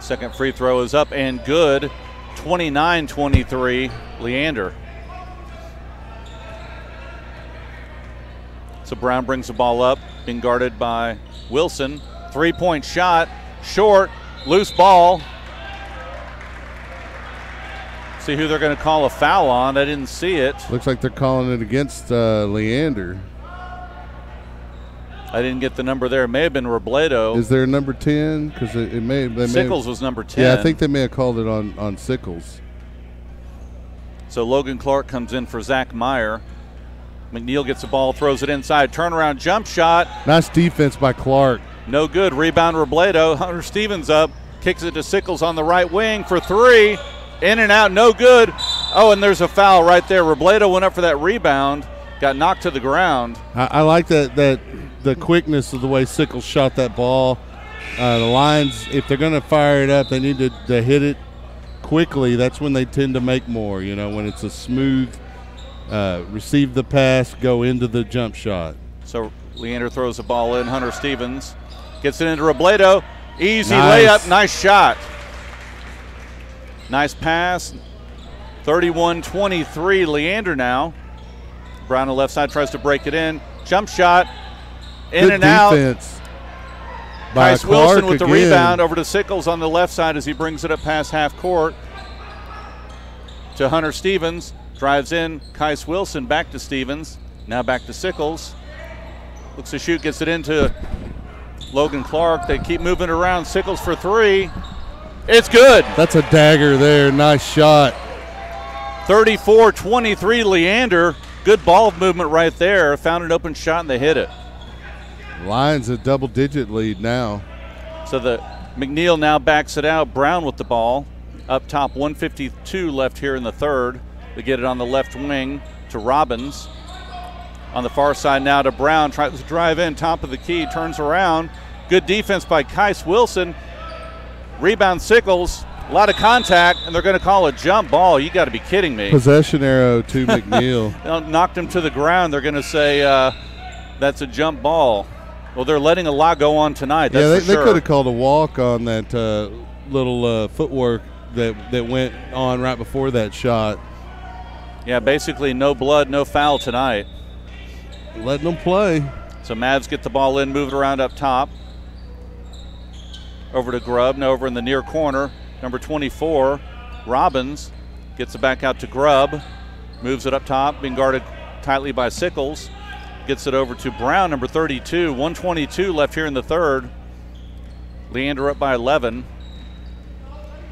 Second free throw is up and good. 29-23, Leander. So Brown brings the ball up, being guarded by Wilson. Three-point shot, short, loose ball. See who they're going to call a foul on. I didn't see it. Looks like they're calling it against Leander. I didn't get the number there. It may have been Robledo. Is there a number 10? Because Sickles was number 10. Yeah, I think they may have called it on Sickles. So Logan Clark comes in for Zach Meyer. McNeil gets the ball, throws it inside. Turnaround jump shot. Nice defense by Clark. No good. Rebound Robledo. Hunter Stevens up. Kicks it to Sickles on the right wing for three. In and out, no good. Oh, and there's a foul right there. Robledo went up for that rebound. Got knocked to the ground. I like that the quickness of the way Sickles shot that ball. The Lions, if they're going to fire it up, they need to hit it quickly. That's when they tend to make more, you know, when it's a smooth receive the pass, go into the jump shot. So Leander throws the ball in. Hunter Stevens gets it into Robledo. Easy Nice. layup, nice shot. Nice pass. 31-23, Leander now. Brown on the left side tries to break it in. Jump shot, in Good and out. defense by Bryce Wilson with the again. rebound over to Sickles on the left side as he brings it up past half court to Hunter Stevens. Drives in, Kais Wilson back to Stevens. Now back to Sickles. Looks to shoot, gets it into Logan Clark. They keep moving around. Sickles for three. It's good. That's a dagger there. Nice shot. 34-23, Leander. Good ball movement right there. Found an open shot and they hit it. Lions a double-digit lead now. So the McNeil now backs it out. Brown with the ball. Up top, 1:52 left here in the third. They get it on the left wing to Robbins. On the far side now to Brown. Tries to drive in, top of the key, turns around. Good defense by Kais Wilson. Rebound Sickles. A lot of contact, and they're going to call a jump ball. You got to be kidding me. Possession arrow to McNeil. Knocked him to the ground. They're going to say that's a jump ball. Well, they're letting a lot go on tonight. That's they for sure. could have called a walk on that little footwork that went on right before that shot. Yeah, basically no blood, no foul tonight. Letting them play. So Mavs get the ball in, move it around up top. Over to Grubb, now over in the near corner. Number 24, Robbins, gets it back out to Grubb. Moves it up top, being guarded tightly by Sickles. Gets it over to Brown, number 32. 1:22 left here in the third. Leander up by 11.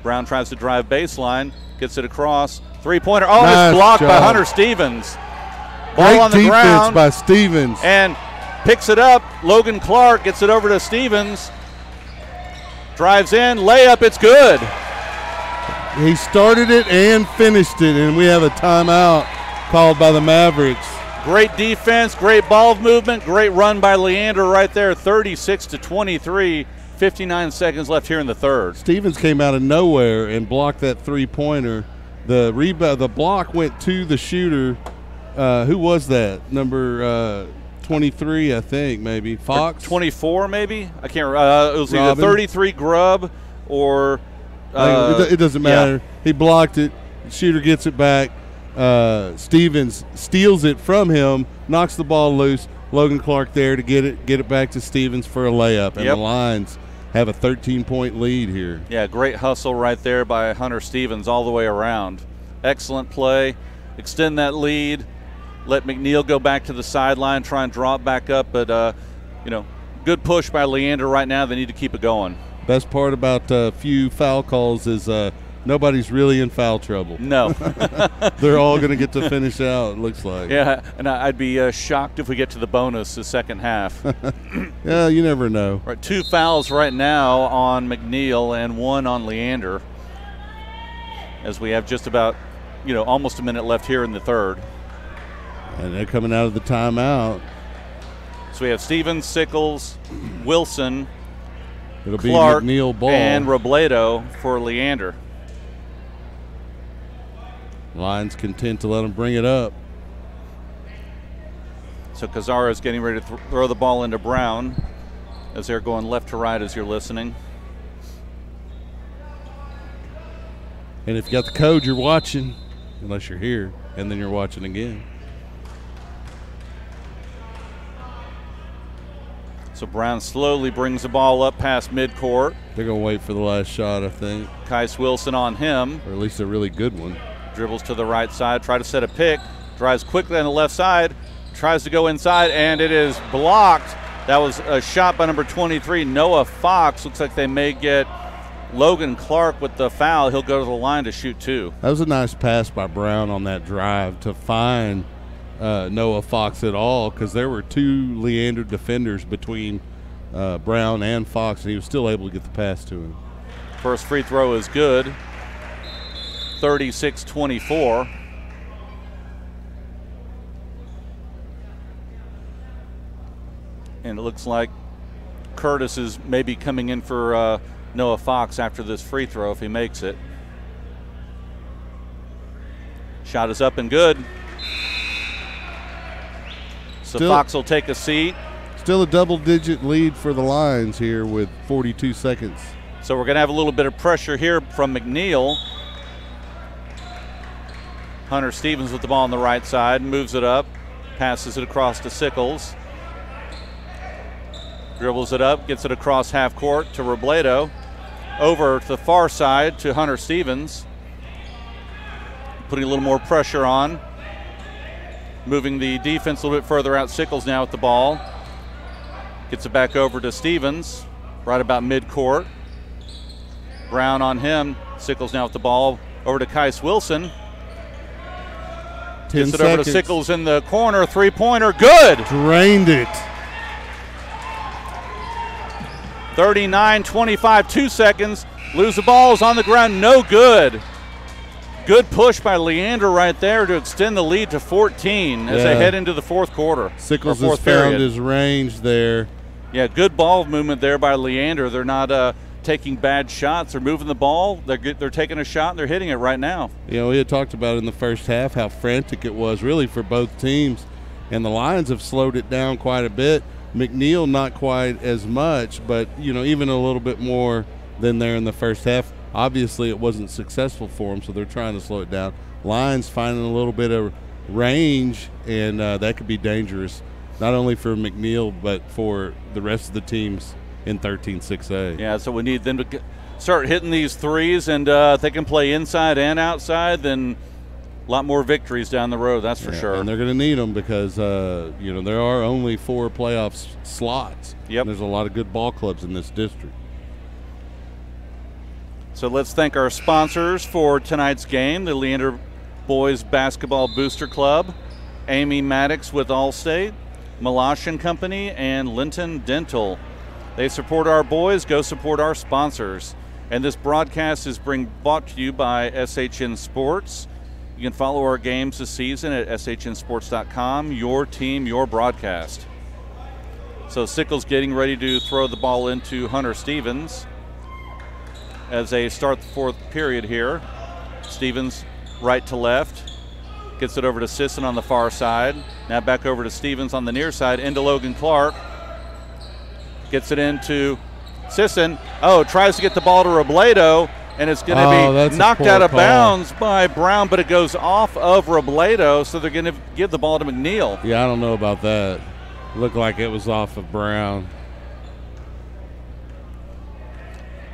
Brown tries to drive baseline, gets it across. Three-pointer. Oh, Nice it's blocked by job. Hunter Stevens. Ball Great on the defense ground. by Stevens. And picks it up. Logan Clark gets it over to Stevens. Drives in, layup, it's good. He started it and finished it, and we have a timeout called by the Mavericks. Great defense, great ball movement, great run by Leander right there. 36-23, 59 seconds left here in the third. Stevens came out of nowhere and blocked that three-pointer. The rebound, the block went to the shooter. Who was that? Number 23, I think, maybe. Fox? 24, maybe? I can't remember. It was either Robin. 33 Grubb or it doesn't matter. Yeah. He blocked it. Shooter gets it back. Stevens steals it from him, knocks the ball loose. Logan Clark there to get it back to Stevens for a layup. And Yep. the Lions have a 13-point lead here. Yeah, great hustle right there by Hunter Stevens all the way around. Excellent play. Extend that lead. Let McNeil go back to the sideline, try and draw it back up. But, good push by Leander right now. They need to keep it going. Best part about a few foul calls is nobody's really in foul trouble. No. They're all going to get to finish out, it looks like. Yeah, and I'd be shocked if we get to the bonus the second half. Yeah, you never know. Right, 2 fouls right now on McNeil and 1 on Leander, as we have just about, almost a minute left here in the third. And they're coming out of the timeout. So we have Stevens, Sickles, Wilson, It'll be Clark, McNeil ball. and Robledo for Leander. Lions content to let him bring it up. So Kazara is getting ready to throw the ball into Brown as they're going left to right as you're listening. And if you got the code, you're watching, unless you're here, and then you're watching again. So Brown slowly brings the ball up past midcourt. They're going to wait for the last shot, I think, Kais Wilson on him. or at least a really good one. Dribbles to the right side, try to set a pick, drives quickly on the left side, tries to go inside, and it is blocked. That was a shot by number 23, Noah Fox. Looks like they may get Logan Clark with the foul. He'll go to the line to shoot 2. That was a nice pass by Brown on that drive to find Noah Fox at all, because there were 2 Leander defenders between Brown and Fox, and he was still able to get the pass to him. First free throw is good. 36-24. And it looks like Curtis is maybe coming in for Noah Fox after this free throw if he makes it. Shot is up and good. So Fox will take a seat. Still a double-digit lead for the Lions here with 42 seconds. So we're going to have a little bit of pressure here from McNeil. Hunter Stevens with the ball on the right side, moves it up, passes it across to Sickles. Dribbles it up, gets it across half court to Robledo. Over to the far side to Hunter Stevens. Putting a little more pressure on. Moving the defense a little bit further out. Sickles now with the ball. Gets it back over to Stevens, right about midcourt. Brown on him. Sickles now with the ball. Over to Kais Wilson. 10 Gets it seconds. over to Sickles in the corner. Three-pointer, good. Drained it. 39-25, 2 seconds. Lose the ball, is on the ground, no good. Good push by Leander right there to extend the lead to 14 as they head into the fourth quarter. Sickles has found his range there. Yeah, good ball movement there by Leander. They're not taking bad shots. They're moving the ball. They're taking a shot and they're hitting it right now. You know, we had talked about in the first half how frantic it was really for both teams, and the Lions have slowed it down quite a bit. McNeil not quite as much, but, you know, even a little bit more than there in the first half. Obviously, it wasn't successful for them, so they're trying to slow it down. Lions finding a little bit of range, and that could be dangerous, not only for McNeil but for the rest of the teams in 13-6A. Yeah, so we need them to start hitting these threes, and if they can play inside and outside, then a lot more victories down the road, that's for sure. And they're going to need them because, you know, there are only 4 playoff slots. Yep. And there's a lot of good ball clubs in this district. So let's thank our sponsors for tonight's game, the Leander Boys Basketball Booster Club, Amy Maddox with Allstate, Malash & Company, and Linton Dental. They support our boys, go support our sponsors. And this broadcast is brought to you by SHN Sports. You can follow our games this season at shnsports.com, your team, your broadcast. So Sickles getting ready to throw the ball into Hunter Stevens as they start the fourth period here. Stevens right to left. Gets it over to Sisson on the far side. Now back over to Stevens on the near side, into Logan Clark. Gets it into Sisson. Oh, tries to get the ball to Robledo, and it's going to be knocked out of bounds by Brown, but it goes off of Robledo, so they're going to give the ball to McNeil. Yeah, I don't know about that. Looked like it was off of Brown.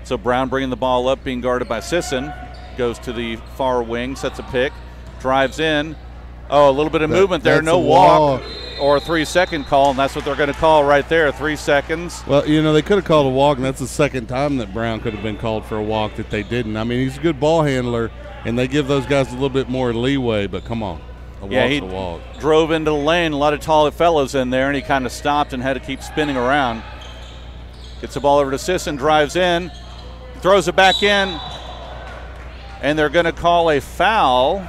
So Brown bringing the ball up, being guarded by Sisson. Goes to the far wing, sets a pick, drives in. Oh, a little bit of movement there, no walk or a 3-second call, and that's what they're going to call right there, 3 seconds. Well, you know, they could have called a walk, and that's the second time that Brown could have been called for a walk that they didn't. I mean, he's a good ball handler, and they give those guys a little bit more leeway, but come on. A walk's a walk. Drove into the lane, a lot of tall fellows in there, and he kind of stopped and had to keep spinning around. Gets the ball over to Sisson, drives in, throws it back in, and they're going to call a foul.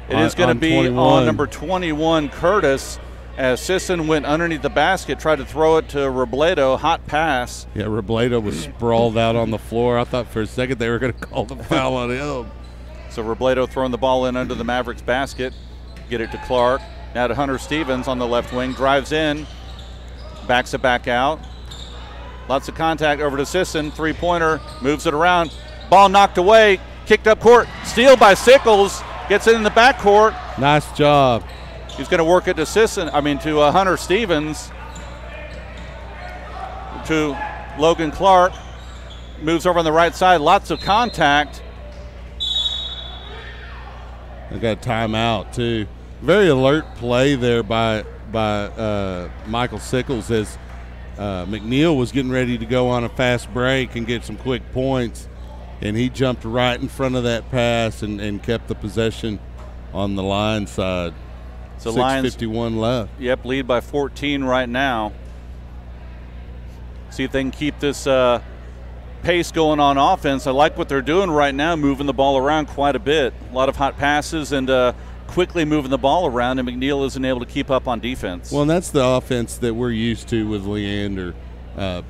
It is going to be 21. on number 21, Curtis, as Sisson went underneath the basket, tried to throw it to Robledo, hot pass. Yeah, Robledo was sprawled out on the floor. I thought for a second they were going to call the foul on him. So Robledo throwing the ball in under the Mavericks basket. Get it to Clark. Now to Hunter Stevens on the left wing. Drives in, backs it back out. Lots of contact over to Sisson. Three-pointer, moves it around. Ball knocked away, kicked up court. Steal by Sickles. Gets it in the backcourt. Nice job. He's going to work it to to Hunter Stevens. To Logan Clark. Moves over on the right side. Lots of contact. They got a timeout, too. Very alert play there by Michael Sickles as McNeil was getting ready to go on a fast break and get some quick points. And he jumped right in front of that pass and kept the possession on the line side. So 6:51 left. Yep, lead by 14 right now. See if they can keep this pace going on offense. I like what they're doing right now, moving the ball around quite a bit. A lot of hot passes and quickly moving the ball around, and McNeil isn't able to keep up on defense. Well, and that's the offense that we're used to with Leander.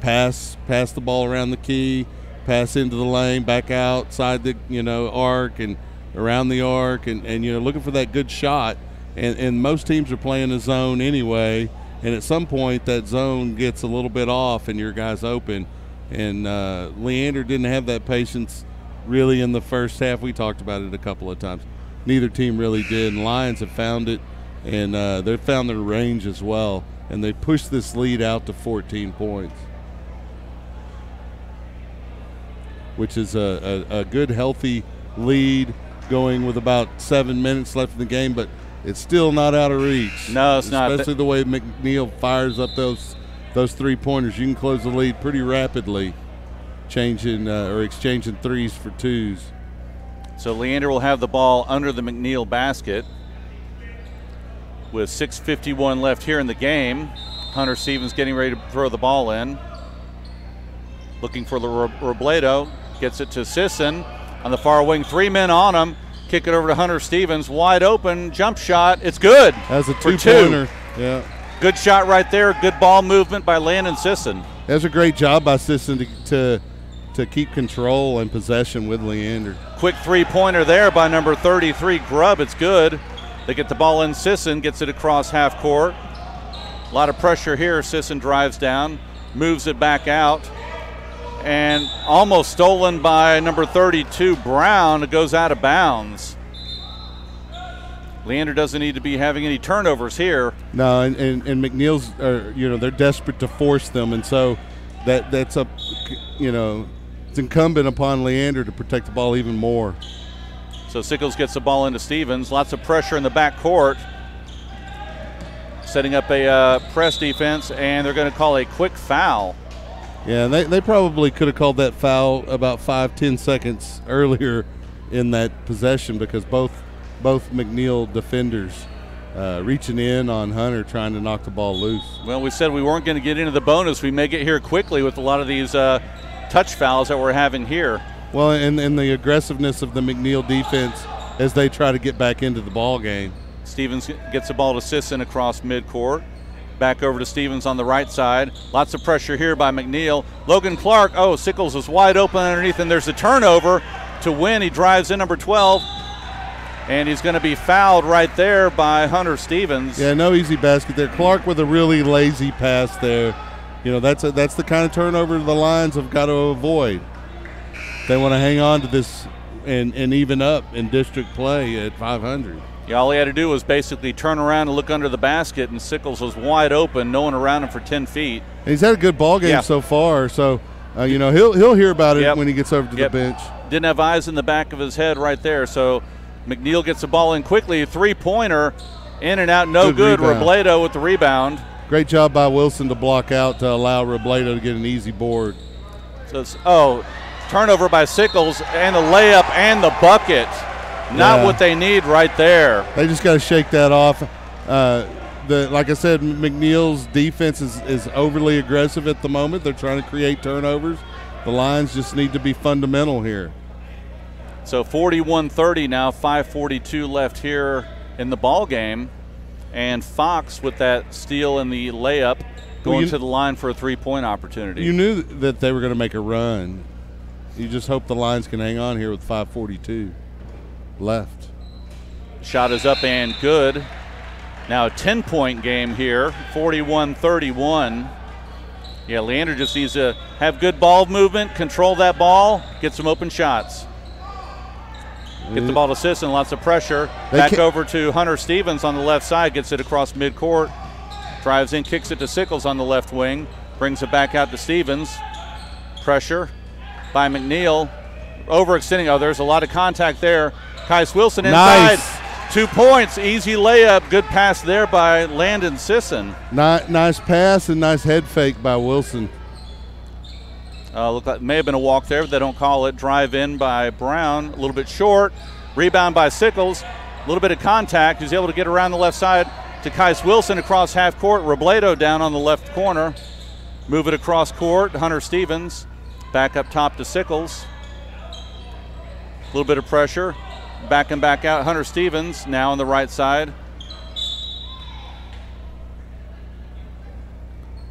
Pass the ball around the key, pass into the lane, back outside the arc and around the arc, and looking for that good shot. And most teams are playing a zone anyway, and at some point that zone gets a little bit off and your guy's open. And Leander didn't have that patience really in the first half. We talked about it a couple of times. Neither team really did, and Lions have found it, and they've found their range as well, and they pushed this lead out to 14 points, which is a good, healthy lead going with about 7 minutes left in the game, but it's still not out of reach. No, it's not. Especially the way McNeil fires up those three-pointers. You can close the lead pretty rapidly, exchanging threes for twos. So Leander will have the ball under the McNeil basket with 6:51 left here in the game. Hunter Stevens getting ready to throw the ball in. Looking for the Robledo. Gets it to Sisson on the far wing. 3 men on him. Kick it over to Hunter Stevens. Wide open. Jump shot. It's good. That's a two-pointer. Yeah. Good shot right there. Good ball movement by Landon Sisson. That's a great job by Sisson to keep control and possession with Leander. Quick three-pointer there by number 33, Grubb. It's good. They get the ball in. Sisson gets it across half court. A lot of pressure here. Sisson drives down, moves it back out, and almost stolen by number 32, Brown. It goes out of bounds. Leander doesn't need to be having any turnovers here. No, and McNeil's, they're desperate to force them, and so that's a, it's incumbent upon Leander to protect the ball even more. So Sickles gets the ball into Stevens. Lots of pressure in the back court. Setting up a press defense, and they're going to call a quick foul. Yeah, and they probably could have called that foul about 5-10 seconds earlier in that possession, because both McNeil defenders reaching in on Hunter, trying to knock the ball loose. Well, we said we weren't going to get into the bonus. We may get here quickly with a lot of these touch fouls that we're having here. Well, and the aggressiveness of the McNeil defense as they try to get back into the ball game. Stevens gets the ball to Sisson across midcourt. Back over to Stevens on the right side. Lots of pressure here by McNeil. Logan Clark, Sickles is wide open underneath, and there's a turnover to win. He drives in number 12, and he's going to be fouled right there by Hunter Stevens. Yeah, no easy basket there. Clark with a really lazy pass there. That's the kind of turnover the Lions have got to avoid. They want to hang on to this and even up in district play at 500. Yeah, all he had to do was basically turn around and look under the basket, and Sickles was wide open, no one around him for 10 feet. And he's had a good ball game so far, so he'll hear about it when he gets over to the bench. Didn't have eyes in the back of his head right there, so McNeil gets the ball in quickly. Three-pointer, in and out, no good. Robledo with the rebound. Great job by Wilson to block out to allow Robledo to get an easy board. So turnover by Sickles, and the layup and the bucket. Not what they need right there. They just got to shake that off. Like I said, McNeil's defense is overly aggressive at the moment. They're trying to create turnovers. The Lions just need to be fundamental here. So 41-30 now, 5:42 left here in the ball game. And Fox with that steal and the layup going to the line for a three-point opportunity. You knew that they were going to make a run. You just hope the Lions can hang on here with 5:42 left. Shot is up and good. Now a 10-point game here, 41-31. Yeah, Leander just needs to have good ball movement, control that ball, get some open shots. Get the ball to Sisson, lots of pressure. Back over to Hunter Stevens on the left side, gets it across midcourt. Drives in, kicks it to Sickles on the left wing. Brings it back out to Stevens. Pressure by McNeil. Overextending. There's a lot of contact there. Kais Wilson inside. Nice. 2 points. Easy layup. Good pass there by Landon Sisson. Nice pass and nice head fake by Wilson. Looked like it may have been a walk there, but they don't call it. Drive in by Brown. A little bit short. Rebound by Sickles. A little bit of contact. He's able to get around the left side to Kais Wilson across half court. Robledo down on the left corner. Move it across court. Hunter Stevens back up top to Sickles. A little bit of pressure. back and back out. Hunter Stevens now on the right side.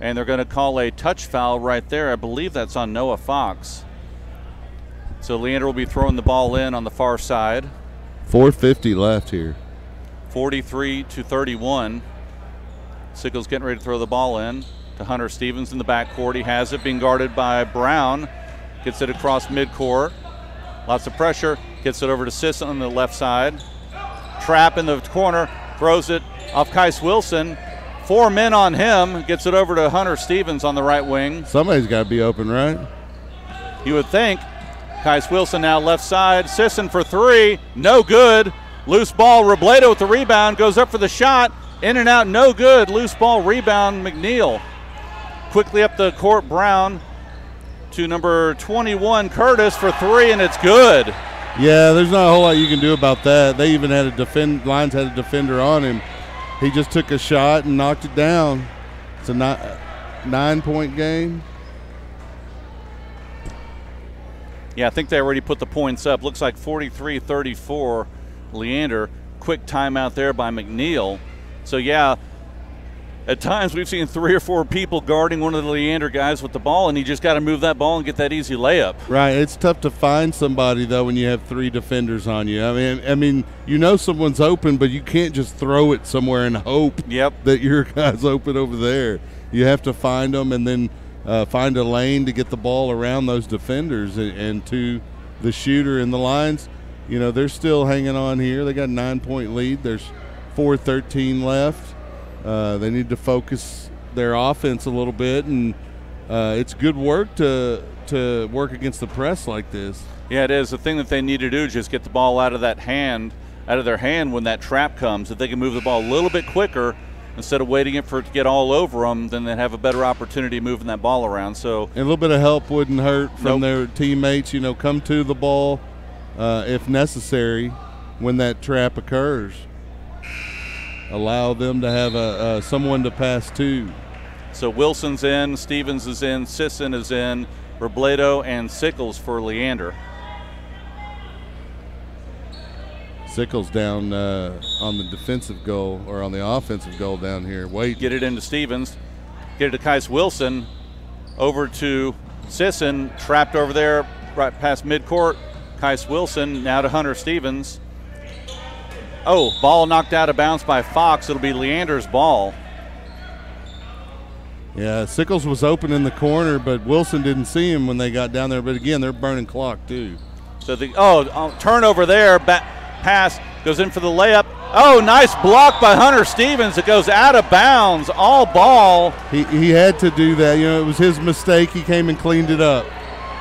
And they're going to call a touch foul right there. I believe that's on Noah Fox. So Leander will be throwing the ball in on the far side. 4:50 left here. 43-31. Sickles getting ready to throw the ball in to Hunter Stevens in the backcourt. He has it, being guarded by Brown. Gets it across midcourt. Lots of pressure. Gets it over to Sisson on the left side. Trap in the corner. Throws it off Kais Wilson. 4 men on him. Gets it over to Hunter Stevens on the right wing. Somebody's got to be open, right? You would think. Kais Wilson now left side. Sisson for 3. No good. Loose ball. Robledo with the rebound. Goes up for the shot. In and out. No good. Loose ball rebound. McNeil. Quickly up the court. Brown to number 21 Curtis for 3, and it's good. Yeah, there's not a whole lot you can do about that. They even had Lions had a defender on him. He just took a shot and knocked it down. It's a 9-point game. Yeah, I think they already put the points up. Looks like 43-34 Leander. Quick timeout there by McNeil. So, yeah, at times we've seen 3 or 4 people guarding one of the Leander guys with the ball, and you just got to move that ball and get that easy layup. Right. It's tough to find somebody, though, when you have 3 defenders on you. I mean, you know someone's open, but you can't just throw it somewhere and hope that your guy's open over there. You have to find them and then find a lane to get the ball around those defenders and to the shooter. And the Lions, you know, they're still hanging on here. They got a 9-point lead. There's 4:13 left. They need to focus their offense a little bit, and it's good work to work against the press like this. Yeah, it is. The thing that they need to do is just get the ball out of their hand when that trap comes. If they can move the ball a little bit quicker instead of waiting for it to get all over them, then they have a better opportunity moving that ball around. So and a little bit of help wouldn't hurt from their teammates. You know, come to the ball if necessary when that trap occurs. Allow them to have someone to pass to. So Wilson's in, Stevens is in, Sisson is in, Robledo and Sickles for Leander. Sickles down on the defensive goal, or on the offensive goal down here. Wait. Get it into Stevens. Get it to Kais Wilson. Over to Sisson. Trapped over there right past midcourt. Kais Wilson now to Hunter Stevens. Oh, ball knocked out of bounds by Fox. It'll be Leander's ball. Yeah, Sickles was open in the corner, but Wilson didn't see him when they got down there. But again, they're burning clock too. So the turnover there. Pass goes in for the layup. Oh, nice block by Hunter Stevens. It goes out of bounds. All ball. He had to do that. You know, it was his mistake. He came and cleaned it up.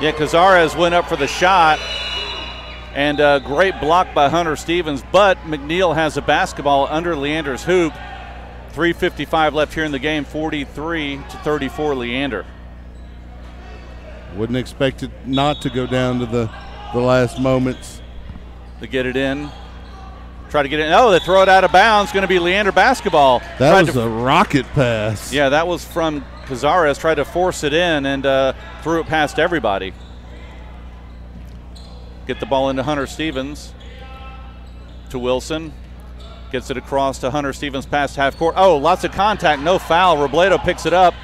Yeah, Cazares went up for the shot. And a great block by Hunter Stevens, but McNeil has a basketball under Leander's hoop. 3:55 left here in the game, 43-34 Leander. Wouldn't expect it not to go down to the last moments. They get it in. Try to get it. Oh, they throw it out of bounds. Going to be Leander basketball. That was a rocket pass. Yeah, that was from Cazares. Tried to force it in and threw it past everybody. Get the ball into Hunter Stevens. To Wilson. Gets it across to Hunter Stevens past half court. Oh, lots of contact, no foul. Robledo picks it up.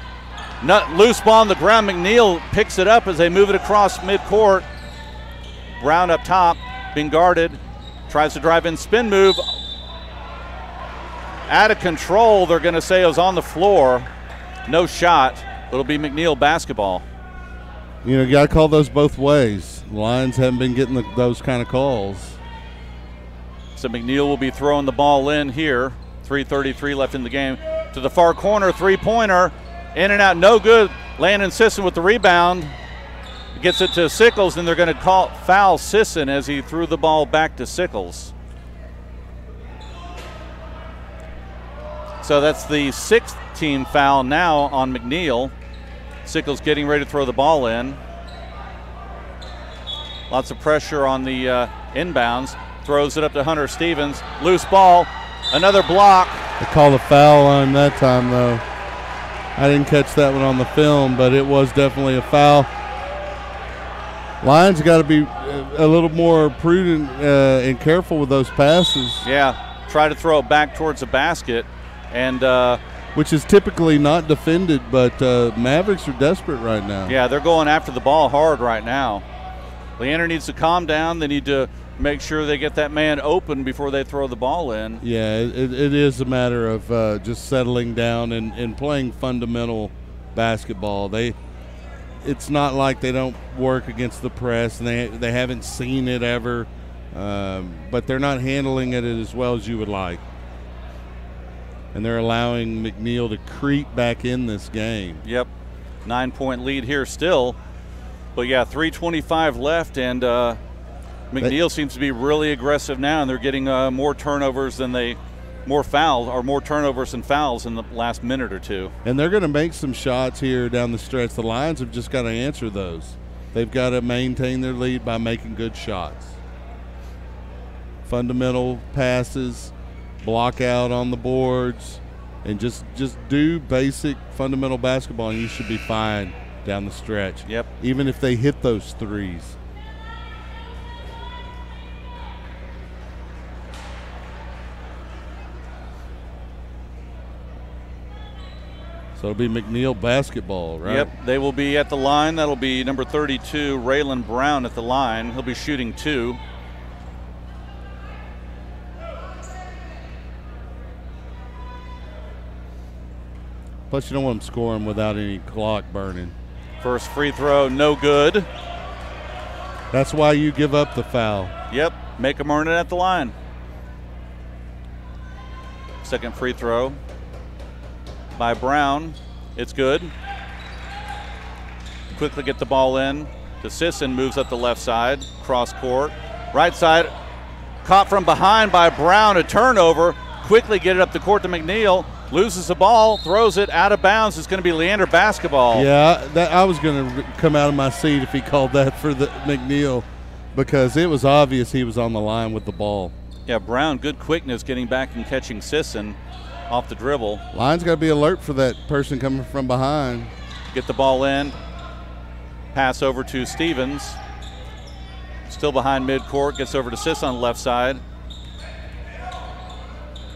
Loose ball on the ground. McNeil picks it up as they move it across midcourt. Brown up top, being guarded. Tries to drive in, spin move. Out of control, they're going to say it was on the floor. No shot. It'll be McNeil basketball. You know, you got to call those both ways. Lions haven't been getting those kind of calls. So McNeil will be throwing the ball in here. 3:33 left in the game. To the far corner, three-pointer. In and out, no good. Landon Sisson with the rebound. Gets it to Sickles, and they're going to foul Sisson as he threw the ball back to Sickles. So that's the 6th team foul now on McNeil. Sickles getting ready to throw the ball in. Lots of pressure on the inbounds. Throws it up to Hunter Stevens. Loose ball. Another block. They called a foul on that time, though. I didn't catch that one on the film, but it was definitely a foul. Lions got to be a little more prudent and careful with those passes. Yeah, try to throw it back towards the basket, and which is typically not defended, but Mavericks are desperate right now. Yeah, they're going after the ball hard right now. Leander needs to calm down. They need to make sure they get that man open before they throw the ball in. Yeah, it is a matter of just settling down and playing fundamental basketball. It's not like they don't work against the press, and they haven't seen it ever, but they're not handling it as well as you would like. And they're allowing McNeil to creep back in this game. Yep, 9-point lead here still. But, yeah, 3:25 left, and McNeil seems to be really aggressive now, and they're getting more turnovers than more turnovers than fouls in the last minute or two. And they're going to make some shots here down the stretch. The Lions have just got to answer those. They've got to maintain their lead by making good shots. Fundamental passes, block out on the boards, and just do basic fundamental basketball, and you should be fine down the stretch. Yep. Even if they hit those threes. So it'll be McNeil basketball, right? Yep, they will be at the line. That'll be number 32, Raylan Brown, at the line. He'll be shooting 2. Plus, you don't want them scoring without any clock burning. First free throw, no good. That's why you give up the foul. Yep, make them earn it at the line. Second free throw by Brown. It's good. Quickly get the ball in to Sisson, moves up the left side, cross court. Right side, caught from behind by Brown, a turnover. Quickly get it up the court to McNeil. Loses the ball, throws it out of bounds. It's going to be Leander basketball. Yeah, I was going to come out of my seat if he called that for the McNeil, because it was obvious he was on the line with the ball. Yeah, Brown, good quickness getting back and catching Sisson off the dribble. Lions got to be alert for that person coming from behind. Get the ball in. Pass over to Stevens. Still behind midcourt. Gets over to Sisson on the left side.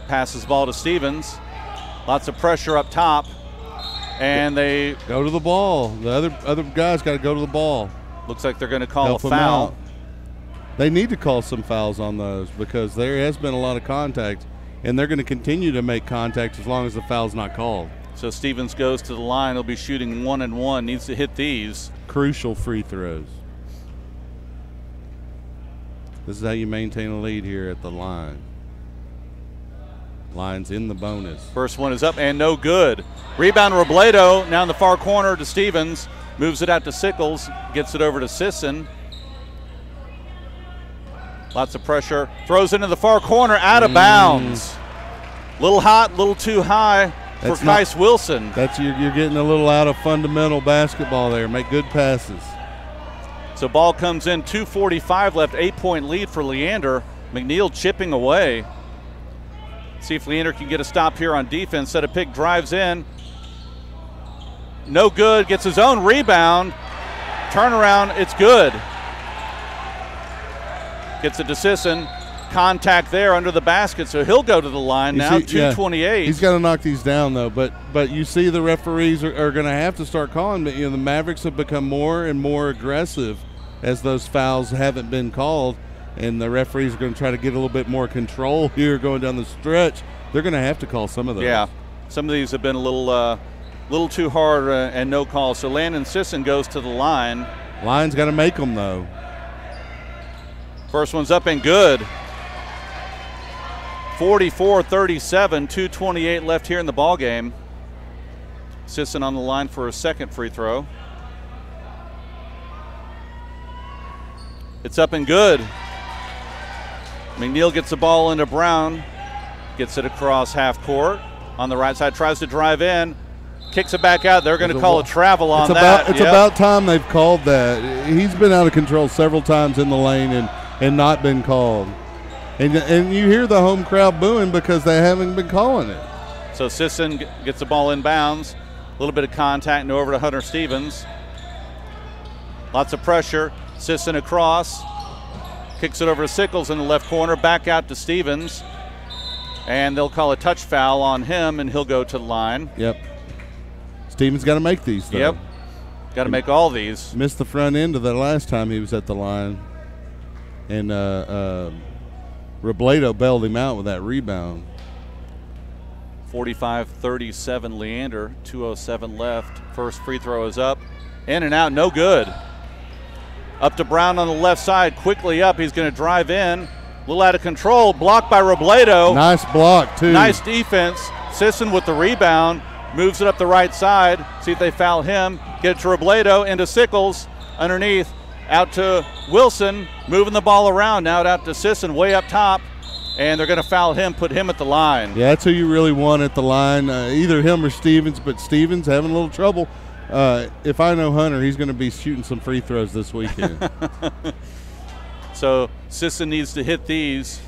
Passes the ball to Stevens. Lots of pressure up top. And they go to the ball. The other guys got to go to the ball. Looks like they're going to call a foul. They need to call some fouls on those because there has been a lot of contact, and they're going to continue to make contact as long as the foul's not called. So Stevens goes to the line. He'll be shooting 1 and 1. Needs to hit these. Crucial free throws. This is how you maintain a lead here at the line. Lions in the bonus. First one is up and no good. Rebound Robledo now in the far corner to Stevens. Moves it out to Sickles. Gets it over to Sisson. Lots of pressure. Throws into the far corner, out of bounds. Little hot, little too high for Kais Wilson. That's you're getting a little out of fundamental basketball there. Make good passes. So ball comes in, 2:45 left, 8-point lead for Leander. McNeil chipping away. See if Leander can get a stop here on defense. Set a pick, drives in. No good, gets his own rebound. Turnaround, it's good. Gets it to Sisson. Contact there under the basket, so he'll go to the line now, 2:28. Yeah, he's got to knock these down, though. But you see the referees are going to have to start calling. But, the Mavericks have become more and more aggressive as those fouls haven't been called. And the referees are going to try to get a little bit more control here going down the stretch. They're going to have to call some of those. Yeah, some of these have been a little too hard and no call. So Landon Sisson goes to the line. Lions got to make them, though. First one's up and good. 44-37, 2:28 left here in the ball game. Sisson on the line for a second free throw. It's up and good. McNeil gets the ball into Brown, gets it across half court. On the right side, tries to drive in, kicks it back out. They're going to call a travel on that. It's about time they've called that. He's been out of control several times in the lane and not been called. And you hear the home crowd booing because they haven't been calling it. So Sisson gets the ball in bounds. A little bit of contact and over to Hunter Stevens. Lots of pressure. Sisson across. Kicks it over to Sickles in the left corner, back out to Stevens. And they'll call a touch foul on him, and he'll go to the line. Yep. Stevens got to make these, though. Yep. Got to make all these. Missed the front end of that last time he was at the line. And Robledo bailed him out with that rebound. 45-37 Leander, 2:07 left. First free throw is up. In and out, no good. Up to Brown on the left side, quickly up. He's going to drive in. A little out of control, blocked by Robledo. Nice block, too. Nice defense. Sisson with the rebound, moves it up the right side. See if they foul him. Get it to Robledo, into Sickles, underneath, out to Wilson, moving the ball around. Now out to Sisson, way up top. And they're going to foul him, put him at the line. Yeah, that's who you really want at the line, either him or Stevens, but Stevens having a little trouble. If I know Hunter, he's going to be shooting some free throws this weekend. So Sisson needs to hit these.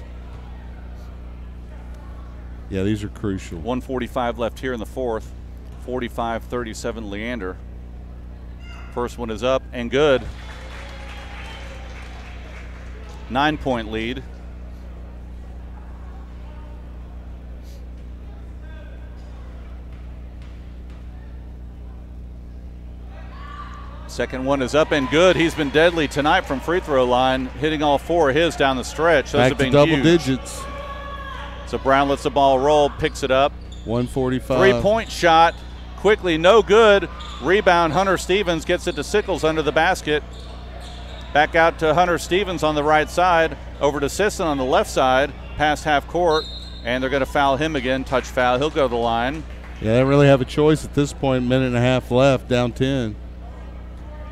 Yeah, these are crucial. 1:45 left here in the fourth. 45-37 Leander. First one is up and good. 9-point lead. Second one is up and good. He's been deadly tonight from free throw line, hitting all four of his down the stretch. Those have been double huge. digits. So Brown lets the ball roll, picks it up. 145. 3-point shot, quickly, no good. Rebound, Hunter Stevens gets it to Sickles under the basket. Back out to Hunter Stevens on the right side, over to Sisson on the left side, past half court, and they're going to foul him again, touch foul. He'll go to the line. Yeah, they don't really have a choice at this point, minute and a half left, down 10.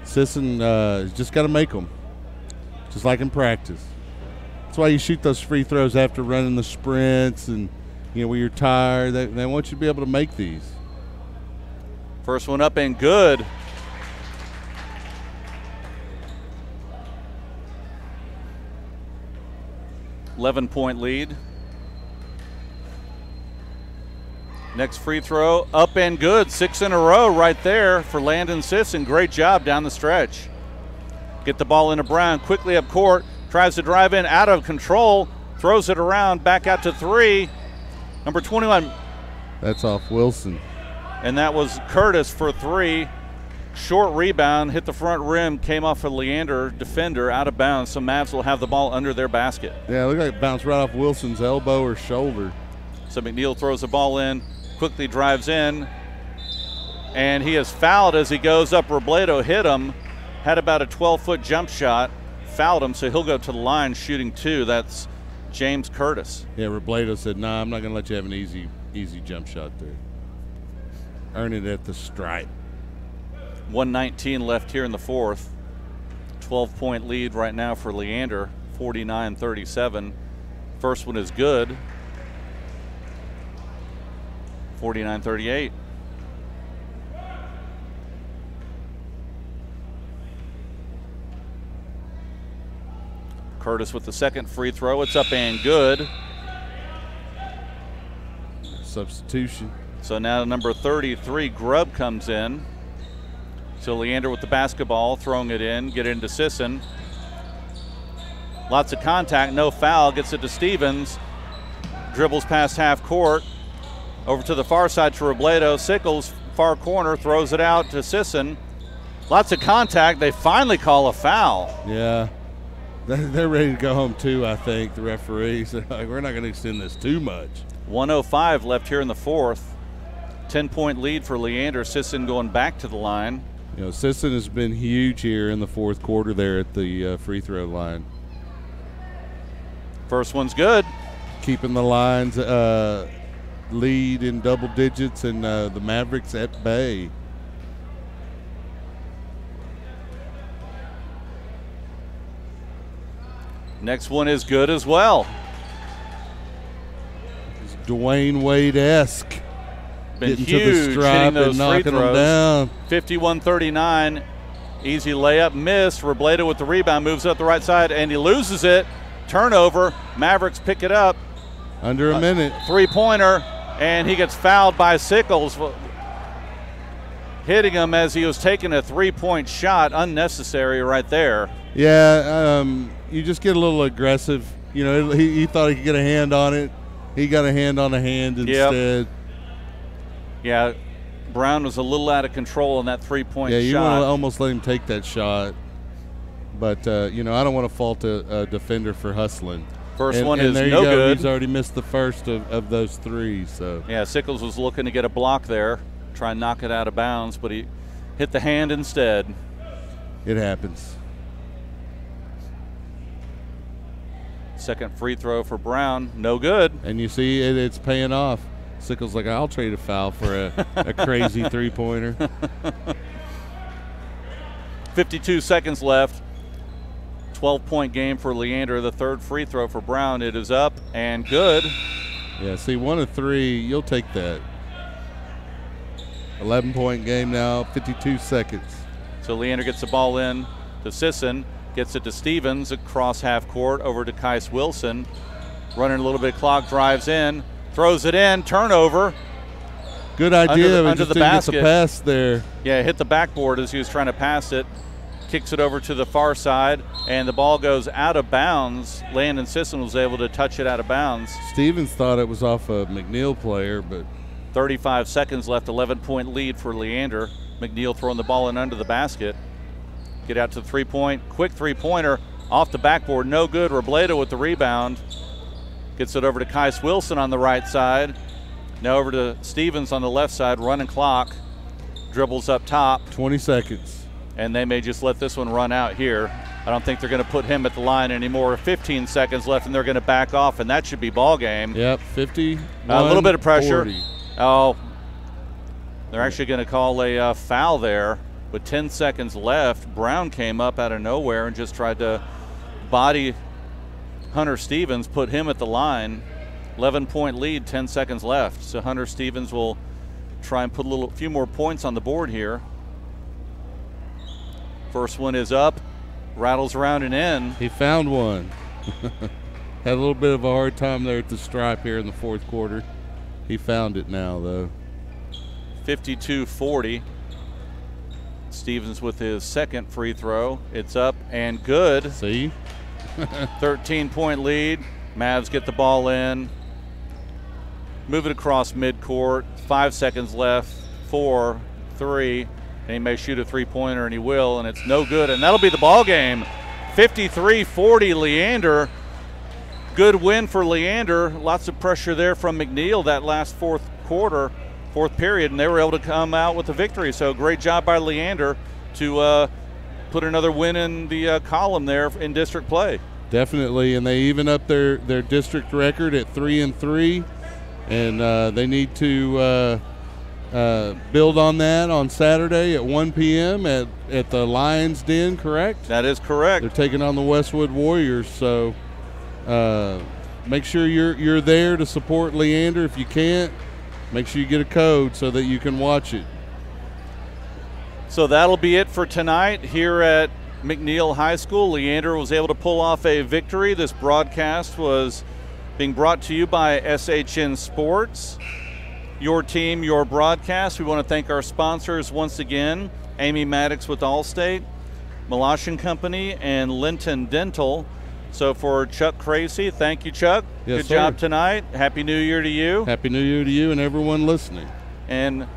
Sisson just got to make them, just like in practice. That's why you shoot those free throws after running the sprints and, when you're tired. They want you to be able to make these. First one up and good. .11-point lead. Next free throw, up and good. 6 in a row right there for Landon Sisson. Great job down the stretch. Get the ball into Brown, quickly up court, tries to drive in, out of control, throws it around, back out to 3. Number 21. That's off Wilson. And that was Curtis for 3. Short rebound, hit the front rim, came off a Leander defender, out of bounds, so Mavs will have the ball under their basket. Yeah, it looked like it bounced right off Wilson's elbow or shoulder. So McNeil throws the ball in, quickly drives in, and he is fouled as he goes up. Robledo hit him, had about a 12-foot jump shot, fouled him, so he'll go to the line shooting 2. That's James Curtis. Yeah, Robledo said, nah, I'm not going to let you have an easy jump shot there. Earn it at the stripe. 1:19 left here in the fourth. 12-point lead right now for Leander, 49-37. First one is good. 49-38. Curtis with the second free throw. It's up and good. Substitution. So now number 33, Grubb, comes in. So Leander with the basketball, throwing it in, get it into Sisson. Lots of contact, no foul, gets it to Stevens. Dribbles past half court. Over to the far side to Robledo. Sickles, far corner, throws it out to Sisson. Lots of contact. They finally call a foul. Yeah. They're ready to go home too, I think, the referees. They're like, we're not going to extend this too much. 1:05 left here in the fourth. 10-point lead for Leander. Sisson going back to the line. Sisson has been huge here in the fourth quarter there at the free throw line. First one's good. Keeping the lines lead in double digits, and the Mavericks at bay. Next one is good as well. It's Dwayne Wade-esque. Been getting huge, to the stripe hitting those and knocking free them throws. down. 51-39. Easy layup, missed. Robledo with the rebound, moves up the right side, and he loses it. Turnover. Mavericks pick it up. Under a minute. Three-pointer, and he gets fouled by Sickles. hitting him as he was taking a three-point shot. Unnecessary right there. Yeah, you just get a little aggressive. You know, he thought he could get a hand on it. He got a hand on a hand instead. Yeah, Brown was a little out of control on that three-point shot. Yeah, you want to almost let him take that shot. But, you know, I don't want to fault a defender for hustling. First one is there you no go. good. He's already missed the first of those three. So yeah, Sickles was looking to get a block there, try and knock it out of bounds, but he hit the hand instead. It happens. Second free throw for Brown, no good. And you see it's paying off. Sickles like, I'll trade a foul for a crazy three-pointer. 52 seconds left. 12-point game for Leander. The third free throw for Brown. It is up and good. Yeah, see, 1 of 3, you'll take that. 11-point game now, 52 seconds. So Leander gets the ball in to Sisson, gets it to Stevens across half court over to Kais Wilson. Running a little bit of clock, drives in, throws it in, turnover. Good idea, under the didn't basket. Get the pass there. Yeah, hit the backboard as he was trying to pass it. Kicks it over to the far side, and the ball goes out of bounds. Landon Sisson was able to touch it out of bounds. Stevens thought it was off a McNeil player, but 35 seconds left, 11-point lead for Leander. McNeil throwing the ball in under the basket. Get out to the three-point, quick three-pointer, off the backboard, no good. Robledo with the rebound. Gets it over to Kais Wilson on the right side. Now over to Stevens on the left side, running clock. Dribbles up top. 20 seconds. And they may just let this one run out here. I don't think they're going to put him at the line anymore. 15 seconds left, and they're going to back off, and that should be ball game. Yep, 50. A little bit of pressure. 40. Oh, they're actually going to call a foul there with 10 seconds left. Brown came up out of nowhere and just tried to body Hunter Stevens, put him at the line. 11-point lead, 10 seconds left. So Hunter Stevens will try and put a few more points on the board here. First one is up, rattles around and in. He found one. Had a little bit of a hard time there at the stripe here in the fourth quarter. He found it now, though. 52-40. Stevens with his second free throw. It's up and good. See? 13-point lead. Mavs get the ball in. Move it across midcourt. 5 seconds left. 4, 3. And he may shoot a three-pointer, and he will, and it's no good. And that'll be the ball game. 53-40 Leander. Good win for Leander. Lots of pressure there from McNeil that last fourth period, and they were able to come out with a victory. So great job by Leander to put another win in the column there in district play. Definitely, and they even up their district record at 3-3, and they need to build on that on Saturday at 1 p.m. at the Lions Den, correct? That is correct. They're taking on the Westwood Warriors, so make sure you're there to support Leander. If you can't, make sure you get a code so that you can watch it. So that'll be it for tonight here at McNeil High School. Leander was able to pull off a victory. This broadcast was being brought to you by SHN Sports. Your team, your broadcast. We want to thank our sponsors once again, Amy Maddox with Allstate, Melashin Company, and Linton Dental. So for Chuck Kracy, thank you, Chuck. Yes, Good sir. job tonight. Happy New Year to you. Happy New Year to you and everyone listening. And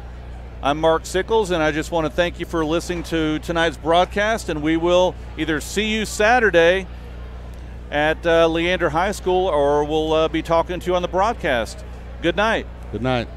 I'm Mark Sickles, and I just want to thank you for listening to tonight's broadcast, and we will either see you Saturday at Leander High School, or we'll be talking to you on the broadcast. Good night. Good night.